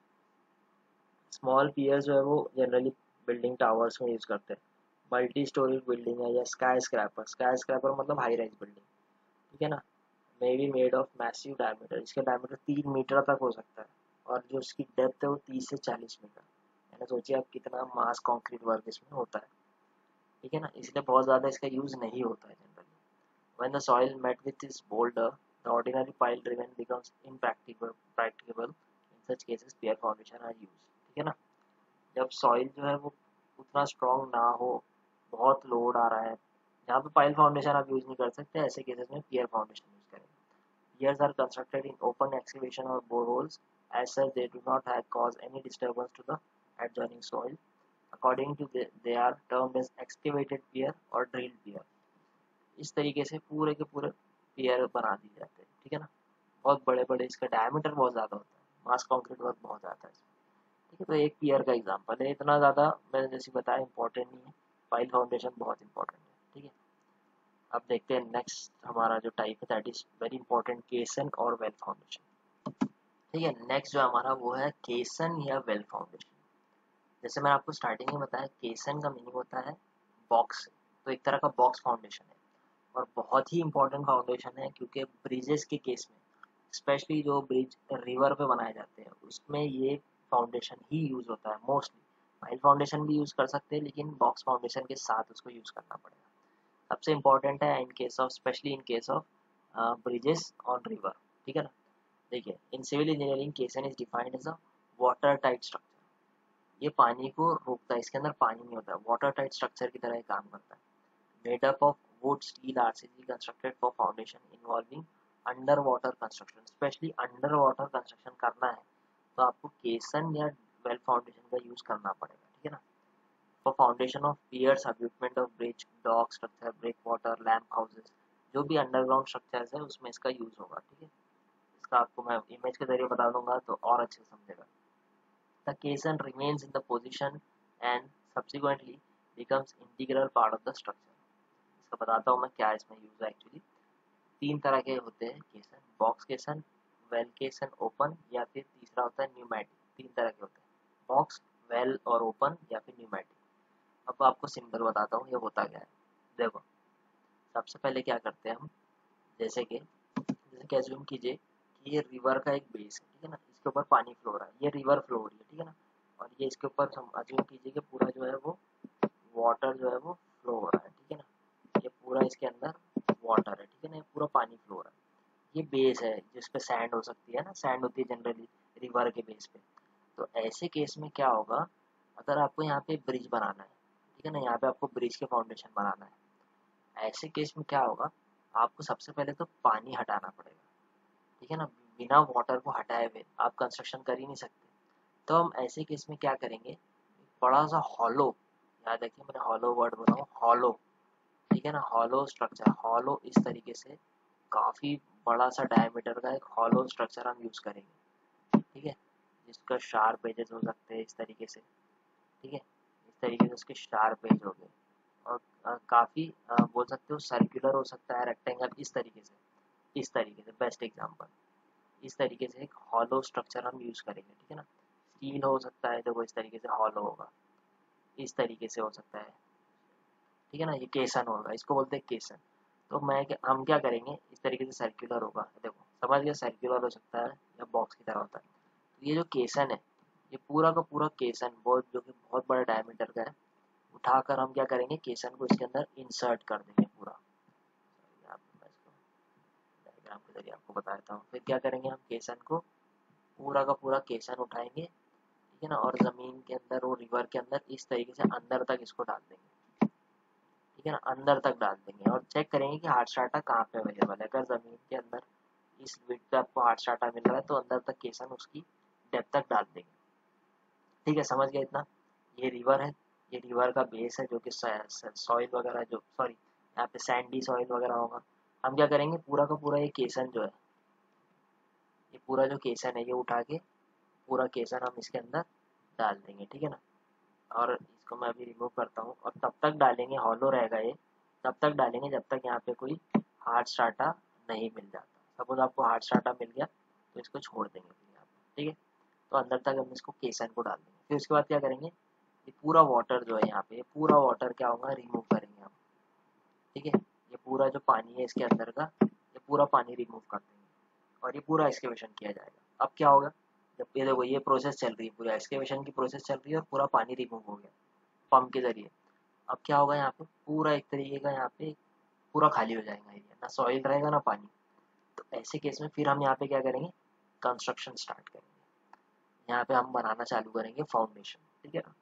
स्मॉल पियर्स जो है वो जनरली बिल्डिंग टावर्स में यूज़ करते हैं। मल्टी स्टोरी बिल्डिंग है या स्काई स्क्रैपर मतलब हाई रेंज बिल्डिंग, ठीक है ना, may be made of massive diameter, इसका डायमीटर 3 मीटर तक हो सकता है, और जो इसकी डेप्थ है वो 30 से 40 मीटर। मैंने सोचिए आप कितना मास कंक्रीट वर्क इसमें होता है, ठीक है ना, इसलिए बहुत ज़्यादा इसका यूज़ नहीं होता है generally. When the soil met with this boulder, the ordinary pile driven becomes practicable. In such cases, pier foundation are used. ठीक है ना, जब सॉइल जो है वो उतना स्ट्रॉन्ग ना हो, बहुत लोड आ रहा है, जहाँ पे पाइल फाउंडेशन आप यूज़ नहीं कर सकते, ऐसे केसेस में पियर फाउंडेशन यूज़ करेंगे। Piers are constructed in open excavation or boreholes. As such, they do not have cause any disturbance to the adjoining soil. According to they are termed as excavated pier or drilled pier. इस तरीके से पूरे के पूरे पियर बना दिए जाते हैं, ठीक है ना। बहुत बड़े बड़े, इसका डायमीटर बहुत ज़्यादा होता है, मास कंक्रीट वर्क बहुत ज़्यादा है इसमें, ठीक है। तो एक पियर का एग्जांपल है, इतना ज़्यादा मैंने जैसे बताया इंपॉर्टेंट नहीं है, पाइल फाउंडेशन बहुत इंपॉर्टेंट है, ठीक है। अब देखते हैं नेक्स्ट हमारा जो टाइप है, दैट इज वेरी इंपॉर्टेंट, केसन और वेल फाउंडेशन, ठीक है। नेक्स्ट जो हमारा वो है केसन या वेल फाउंडेशन। जैसे मैंने आपको स्टार्टिंग में बताया, केसन का मीनिंग होता है बॉक्स, तो एक तरह का बॉक्स फाउंडेशन है, और बहुत ही इंपॉर्टेंट फाउंडेशन है, क्योंकि ब्रिजेस के केस में, स्पेशली जो ब्रिज रिवर पे बनाए जाते हैं उसमें ये फाउंडेशन ही यूज़ होता है मोस्टली। पाइल फाउंडेशन भी यूज़ कर सकते हैं लेकिन बॉक्स फाउंडेशन के साथ उसको यूज़ करना पड़ेगा। सबसे इम्पॉर्टेंट है in case of, specially in case of bridges on river, ठीक है ना। देखिए in civil engineering caisson is defined as a water tight structure, ये पानी को रोकता है, इसके अंदर पानी नहीं होता, वाटर टाइट स्ट्रक्चर की तरह ये काम करता है। Made up of would steel RCC constructed for foundation involving under water construction, specially under water construction करना है तो आपको केसन या वेल फाउंडेशन का यूज करना पड़ेगा, ठीक है ना। For foundation of piers abutment of bridge dock structure breakwater lamp houses, जो भी अंडरग्राउंड स्ट्रक्चर्स है उसमें इसका यूज होगा, ठीक है। इसका आपको मैं इमेज के जरिए बता दूंगा तो और अच्छे से समझेगा। द केसन remains in the position and subsequently becomes integral part of the structure. इसका बताता हूँ मैं क्या इसमें यूज है एक्चुअली। तीन तरह के होते हैं केसन, बॉक्स केसन, वेल केसन ओपन, या फिर तीसरा होता है न्यूमैटिक। तीन तरह के होते हैं, बॉक्स, वेल और ओपन, या फिर न्यूमैटिक। अब आपको सिंपल बताता हूँ ये होता क्या है। देखो सबसे पहले क्या करते हैं हम, जैसे कि अज्यूम कीजिए कि ये रिवर का एक बेस है, ठीक है ना, इसके ऊपर पानी फ्लो हो रहा है, ये रिवर फ्लो हो रही है, ठीक है ना। और ये इसके ऊपर हम अज्यूम कीजिए कि पूरा जो है वो वाटर जो है वो फ्लो हो रहा है, ठीक है ना। ये पूरा इसके अंदर वाटर है, ठीक है ना, ये पूरा पानी फ्लो हो रहा है। ये बेस है जिस पे सैंड हो सकती है ना, सैंड होती है जनरली रिवर के बेस पे। तो ऐसे केस में क्या होगा, अगर आपको यहाँ पे ब्रिज बनाना है, ठीक है ना, यहाँ पे आपको ब्रिज के फाउंडेशन बनाना है, ऐसे केस में क्या होगा, आपको सबसे पहले तो पानी हटाना पड़ेगा, ठीक है ना। बिना वाटर को हटाए हुए आप कंस्ट्रक्शन कर ही नहीं सकते। तो हम ऐसे केस में क्या करेंगे, बड़ा सा हॉलो, याद रखिए मैंने हॉलो वर्ड बोला हूँ, हॉलो, ठीक है ना, हॉलो स्ट्रक्चर, हॉलो इस तरीके से काफ़ी बड़ा सा डायमीटर का एक हॉलो स्ट्रक्चर हम यूज़ करेंगे, ठीक है, जिसका शार्प एजेस हो सकते हैं इस तरीके से, ठीक है, इस तरीके से उसके शार्प एज हो गए। और काफ़ी बोल सकते हो सर्कुलर हो सकता है, रेक्टेंगल, इस तरीके से बेस्ट एग्जांपल, इस तरीके से एक हॉलो स्ट्रक्चर हम यूज़ करेंगे, ठीक है ना। स्टील हो सकता है, देखो इस तरीके से हॉलो होगा, इस तरीके से हो सकता है, ठीक है ना, ये केसन होगा, इसको बोलते हैं केसन। तो हम क्या करेंगे, इस तरीके से सर्कुलर होगा, देखो समझ गया, सर्कुलर हो सकता है या बॉक्स की तरह होता है। तो ये जो केसन है, ये पूरा का पूरा केसन बहुत जो कि बहुत बड़ा डायमीटर का है, उठाकर हम क्या करेंगे, केसन को इसके अंदर इंसर्ट कर देंगे पूरा। यहाँ पे मैं इसको डायग्राम के जरिए आपको बता देता हूँ। फिर क्या करेंगे, हम केसन को पूरा का पूरा केसन उठाएंगे, ठीक है ना, और ज़मीन के अंदर वो रिवर के अंदर इस तरीके से अंदर तक इसको डाल देंगे, ठीक है ना, अंदर तक डाल देंगे और चेक करेंगे कि हार्ड स्टार्टर कहाँ पे अवेलेबल है। अगर ज़मीन के अंदर इस विड्थ पे आपको हार्ड स्टार्टर मिल रहा है तो अंदर तक केसन उसकी डेप्थ तक डाल देंगे, ठीक है, समझ गया इतना। ये रिवर है, ये रिवर का बेस है जो कि सॉइल वगैरह जो सॉरी यहाँ पे सैंडी सॉइल वगैरह होगा। हम क्या करेंगे, पूरा का पूरा ये केसन जो है, ये पूरा जो केसन है ये उठा के पूरा केसन हम इसके अंदर डाल देंगे, ठीक है ना। और इसको मैं अभी रिमूव करता हूँ, और तब तक डालेंगे, हॉलो रहेगा ये, तब तक डालेंगे जब तक यहाँ पे कोई हार्ड स्टार्टर नहीं मिल जाता। सपोज आपको हार्ड स्टार्टर मिल गया तो इसको छोड़ देंगे फिर यहाँ पे, ठीक है। तो अंदर तक हम इसको केसन को डाल देंगे। फिर उसके बाद क्या करेंगे, ये पूरा वाटर जो है यहाँ पे, ये पूरा वाटर क्या होगा, रिमूव करेंगे हम, ठीक है। ये पूरा जो पानी है इसके अंदर का, ये पूरा पानी रिमूव कर देंगे और ये पूरा एक्सकेवेशन किया जाएगा। अब क्या होगा, जब ये देखो ये प्रोसेस चल रही है, पूरा एक्सकेवेशन की प्रोसेस चल रही है और पूरा पानी रिमूव हो गया पंप के जरिए। अब क्या होगा, यहाँ पे पूरा एक तरीके का यहाँ पे पूरा खाली हो जाएगा एरिया, ना सॉइल रहेगा ना पानी। तो ऐसे केस में फिर हम यहाँ पे क्या करेंगे, कंस्ट्रक्शन स्टार्ट करेंगे। यहाँ पे हम बनाना चालू करेंगे फाउंडेशन, ठीक है ना।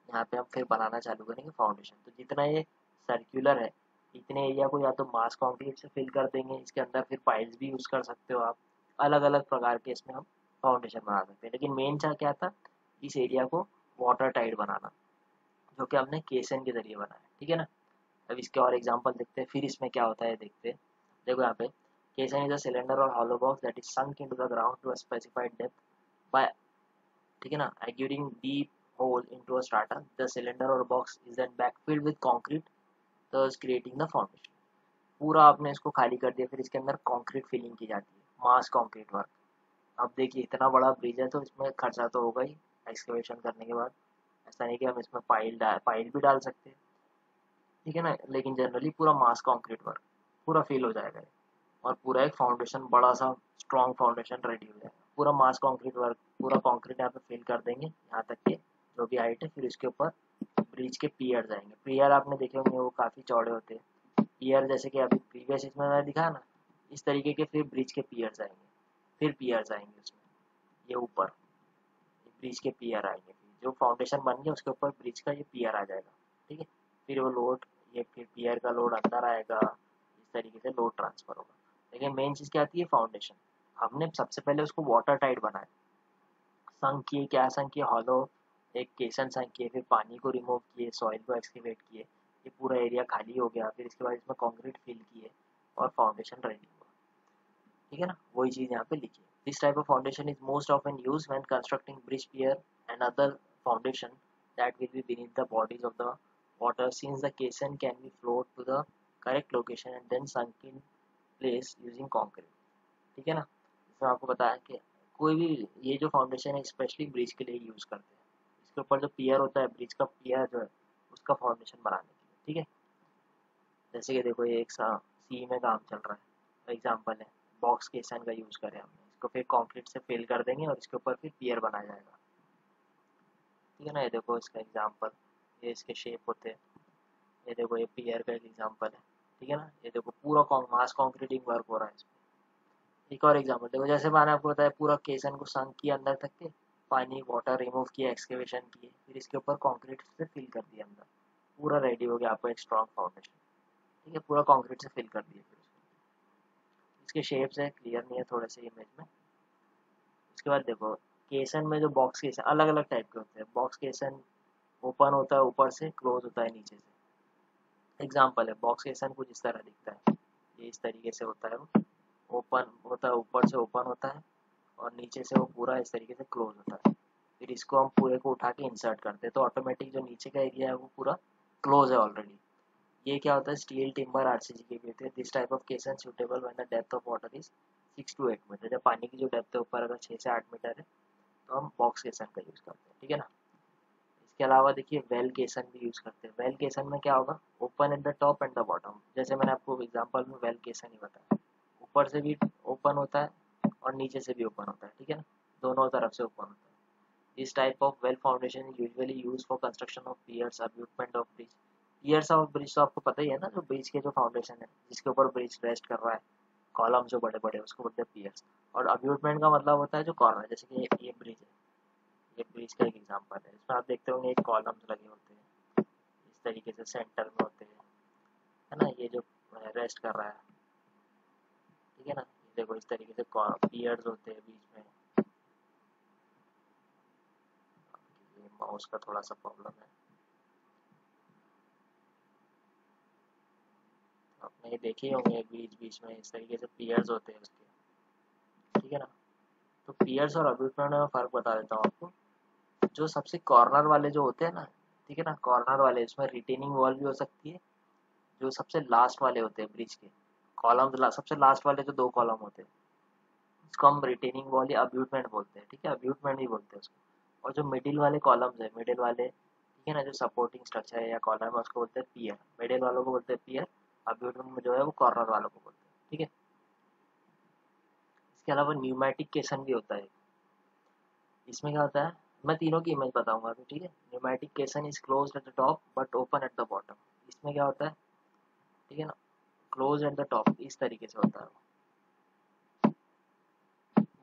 यहाँ पे हम फिर बनाना चालू करेंगे फाउंडेशन। तो जितना ये सर्कुलर है, इतने एरिया को या तो मास कंक्रीट से फिल कर देंगे, इसके अंदर फिर पाइल्स भी यूज़ कर सकते हो आप, अलग अलग प्रकार के इसमें हम फाउंडेशन बना सकते हैं। लेकिन मेन क्या था, इस एरिया को वाटर टाइट बनाना, जो कि हमने केसन के जरिए बनाया, ठीक है ना। अब इसके और एग्जांपल देखते हैं, फिर इसमें क्या होता है देखते हैं। देखो यहाँ पे केसन इज अ सिलेंडर और hollow box that is sunk into the ground to a specified depth by, ठीक है ना, excavating deep hole into a strata, the cylinder और box is then backfilled with concrete, thus creating the foundation. पूरा आपने इसको खाली कर दिया, फिर इसके अंदर कंक्रीट फिलिंग की जाती है, मास कंक्रीट वर्क। अब देखिए इतना बड़ा ब्रिज है तो इसमें खर्चा तो होगा ही एक्सकवेशन करने के बाद। ऐसा नहीं कि हम इसमें पाइल भी डाल सकते हैं, ठीक है ना, लेकिन जनरली पूरा मास कंक्रीट वर्क पूरा फिल हो जाएगा ये, और पूरा एक फाउंडेशन बड़ा सा स्ट्रॉन्ग फाउंडेशन रेडी हो जाएगा। पूरा मास कंक्रीट वर्क, पूरा कंक्रीट यहाँ पे फिल कर देंगे यहाँ तक के जो भी हाइट है। फिर इसके ऊपर ब्रिज के पियर जाएंगे। पियर आपने देखे होंगे वो काफ़ी चौड़े होते हैं पियर, जैसे कि अभी प्रीवियस इसमें मैंने दिखाया ना, इस तरीके के फिर ब्रिज के पियर्स आएंगे, फिर पियर्स आएंगे उसमें, ये ऊपर ब्रिज के पियर आएंगे, जो फाउंडेशन बन गया उसके ऊपर ब्रिज का ये पियर आ जाएगा, ठीक है। फिर वो लोड, ये फिर पियर का लोड अंदर आएगा, इस तरीके से लोड ट्रांसफर होगा। लेकिन मेन चीज़ क्या आती है, फाउंडेशन। हमने सबसे पहले उसको वाटर टाइट बनाया, संक किए, क्या संक किए, हॉलो एक केसन संक किए, फिर पानी को रिमूव किए, सॉइल को एक्सकेवेट किए, ये पूरा एरिया खाली हो गया, फिर इसके बाद इसमें कंक्रीट फिल किए और फाउंडेशन रेडी हुआ, ठीक है ना। वही चीज़ यहाँ पे लिखी है। This type of foundation is most often use when constructing bridge pier and other foundation that will be beneath the bodies of the water, since the caisson can be float to the correct location and then sunk in place using concrete, ठीक है ना। इसमें आपको बताया कि कोई भी ये जो फाउंडेशन है स्पेशली ब्रिज के लिए यूज़ करते हैं, इसके ऊपर जो पियर होता है, ब्रिज का पियर जो है उसका फाउंडेशन बनाने के लिए, ठीक है। जैसे कि देखो ये एक सी में काम चल रहा है, एग्जाम्पल है, बॉक्स केसन का यूज़ करें हमने, इसको फिर कंक्रीट से फिल कर देंगे और इसके ऊपर फिर पियर बनाया जाएगा, ठीक है ना। ये देखो इसका एग्जाम्पल, ये इसके शेप होते हैं, ये देखो ये पियर का एक एग्जाम्पल है, ठीक है ना। ये देखो पूरा मास कॉन्क्रीटिंग वर्क हो रहा है इसमें। एक और एग्जाम्पल देखो, जैसे मैंने आपको बताया पूरा केसन को संक किया अंदर तक के, पानी वाटर रिमूव किया, एक्सकेवेशन किए, फिर इसके ऊपर कंक्रीट से फिल कर दिया अंदर, पूरा रेडी हो गया आपका एक स्ट्रॉन्ग फाउंडेशन, ठीक है। पूरा कंक्रीट से फिल कर दिया, फिर इसके शेप्स है, क्लियर नहीं है थोड़े से इमेज में। उसके बाद देखो केसन में जो बॉक्स केसन अलग अलग टाइप के होते हैं, बॉक्स केसन ओपन होता है ऊपर से, क्लोज होता है नीचे से। एग्जाम्पल है, बॉक्स केसन कुछ इस तरह दिखता है, ये इस तरीके से होता है, वो ओपन होता है, ऊपर से ओपन होता है और नीचे से वो पूरा इस तरीके से क्लोज होता है। फिर इसको हम पूरे को उठा के इंसर्ट करते हैं, तो ऑटोमेटिक जो नीचे का एरिया है वो पूरा क्लोज है ऑलरेडी। ये क्या होता है, स्टील टिम्बर आरसीसी के भी होते हैं। This type of caisson suitable when the depth of water is 6 to 8 metre, जब पानी की जो डेप्थ है ऊपर अगर 6 से 8 मीटर है तो हम बॉक्स केसन का यूज़ करते हैं, ठीक है ना। इसके अलावा देखिए वेल केसन भी यूज़ करते हैं। वेल केसन में क्या होगा, open at the top and the bottom, जैसे मैंने आपको एग्जांपल में वेल केसन ही बताया, ऊपर से भी ओपन होता है और नीचे से भी ओपन होता है, ठीक है ना, दोनों तरफ से ओपन होता है। This type of well foundation is usually use for construction of piers, abutment of bridge. Piers of bridge तो आपको पता ही है ना, जो ब्रिज के जो फाउंडेशन है जिसके ऊपर ब्रिज रेस्ट कर रहा है, कॉलम जो बड़े बड़े उसको बोलते हैं पियर्स। और अब्यूटमेंट का मतलब होता है जो कॉर्नर, जैसे कि ये ब्रिज है, ये ब्रिज का एक एग्जांपल है, इसमें आप देखते होंगे एक कॉलम्स लगे होते हैं इस तरीके से सेंटर में होते हैं, है ना, ये जो रेस्ट कर रहा है, ठीक है ना। ये देखो इस तरीके से पियर्स होते हैं बीच में। ये माउस का थोड़ा सा प्रॉब्लम है, आपने ये देखे होंगे बीच बीच में इस तरीके से पियर्स होते हैं उसके, ठीक है ना। तो पियर्स और अब्यूटमेंट में फ़र्क बता देता हूँ आपको। जो सबसे कॉर्नर वाले जो होते हैं ना, ठीक है ना, कॉर्नर वाले इसमें रिटेनिंग वॉल भी हो सकती है। जो सबसे लास्ट वाले होते हैं ब्रिज के कॉलम, सबसे लास्ट वाले जो 2 कॉलम होते हैं इसको हम रिटेनिंग वॉल या अब्यूटमेंट बोलते हैं, ठीक है, अब्यूटमेंट भी बोलते हैं उसको। और जो मिडिल वाले कॉलम्स है, मिडिल वाले, ठीक है ना, जो सपोर्टिंग स्ट्रक्चर है या कॉलम है उसको बोलते हैं पियर, मिडिल वालों को बोलते हैं पियर, अब्यूटमेंट में जो है वो कॉर्नर वालों को बोलते हैं, ठीक है। इसके अलावा न्यूमेटिक केसन भी होता है। इसमें क्या होता है, मैं तीनों की इमेज बताऊंगा अभी, ठीक है। न्यूमेटिक केसन is close at the top but open at the bottom. इसमें क्या होता है, ठीक है ना, क्लोज एट द टॉप इस तरीके से होता है,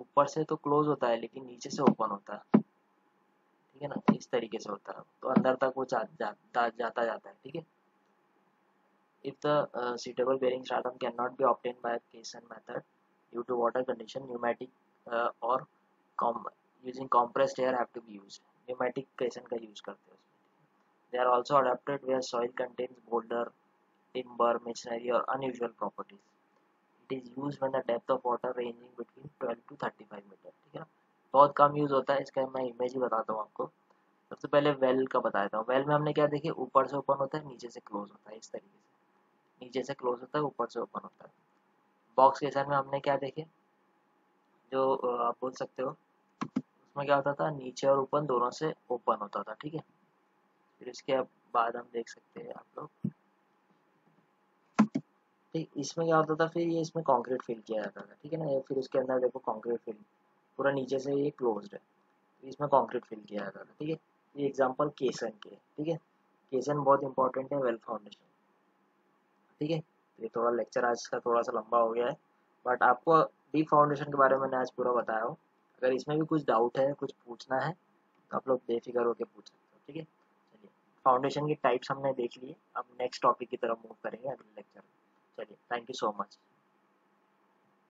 ऊपर से तो क्लोज होता है लेकिन नीचे से ओपन होता है, ठीक है ना, इस तरीके से होता है, तो अंदर तक वो जाता जाता है, ठीक है। If the suitable bearing stratum cannot be obtained by Kaysen method due to water condition, pneumatic or com using compressed air have to be used. Pneumatic Kaysen का use करते हैं उसमें। They are also adapted where soil contains boulder, timber, masonry or unusual properties. It is used when the depth of water ranging between 12 to 35 metre, ठीक है ना। बहुत कम यूज़ होता है इसका, मैं इमेज ही बताता हूँ आपको। सबसे पहले वेल का बता देता हूँ। वेल में हमने क्या देखिए, ऊपर से ओपन होता है, नीचे से क्लोज होता है, इस तरीके से नीचे से क्लोज होता है, ऊपर से ओपन होता है। बॉक्स केसन में हमने क्या देखे, जो आप बोल सकते हो उसमें क्या होता था, नीचे और ऊपर दोनों से ओपन होता था, ठीक है। फिर इसके बाद हम देख सकते हैं आप लोग, ठीक, इसमें क्या होता था, फिर ये इसमें कंक्रीट फिल किया जाता था, ठीक है ना। ये फिर उसके अंदर देखो कंक्रीट फिल, पूरा नीचे से ये क्लोज्ड है, तो इसमें कंक्रीट फिल किया जाता था, ठीक है। ये एग्जांपल केसन के, ठीक है। केसन बहुत इंपॉर्टेंट है वेल फाउंडेशन, ठीक है। तो ये थोड़ा लेक्चर आज का थोड़ा सा लंबा हो गया है, बट आपको डीप फाउंडेशन के बारे में मैंने आज पूरा बताया हूँ। अगर इसमें भी कुछ डाउट है, कुछ पूछना है, तो आप लोग बेफिक्र होकर पूछ सकते हो, ठीक है। चलिए, फाउंडेशन की टाइप्स हमने देख लिए, अब नेक्स्ट टॉपिक की तरफ मूव करेंगे अगले लेक्चर में। चलिए, थैंक यू सो मच।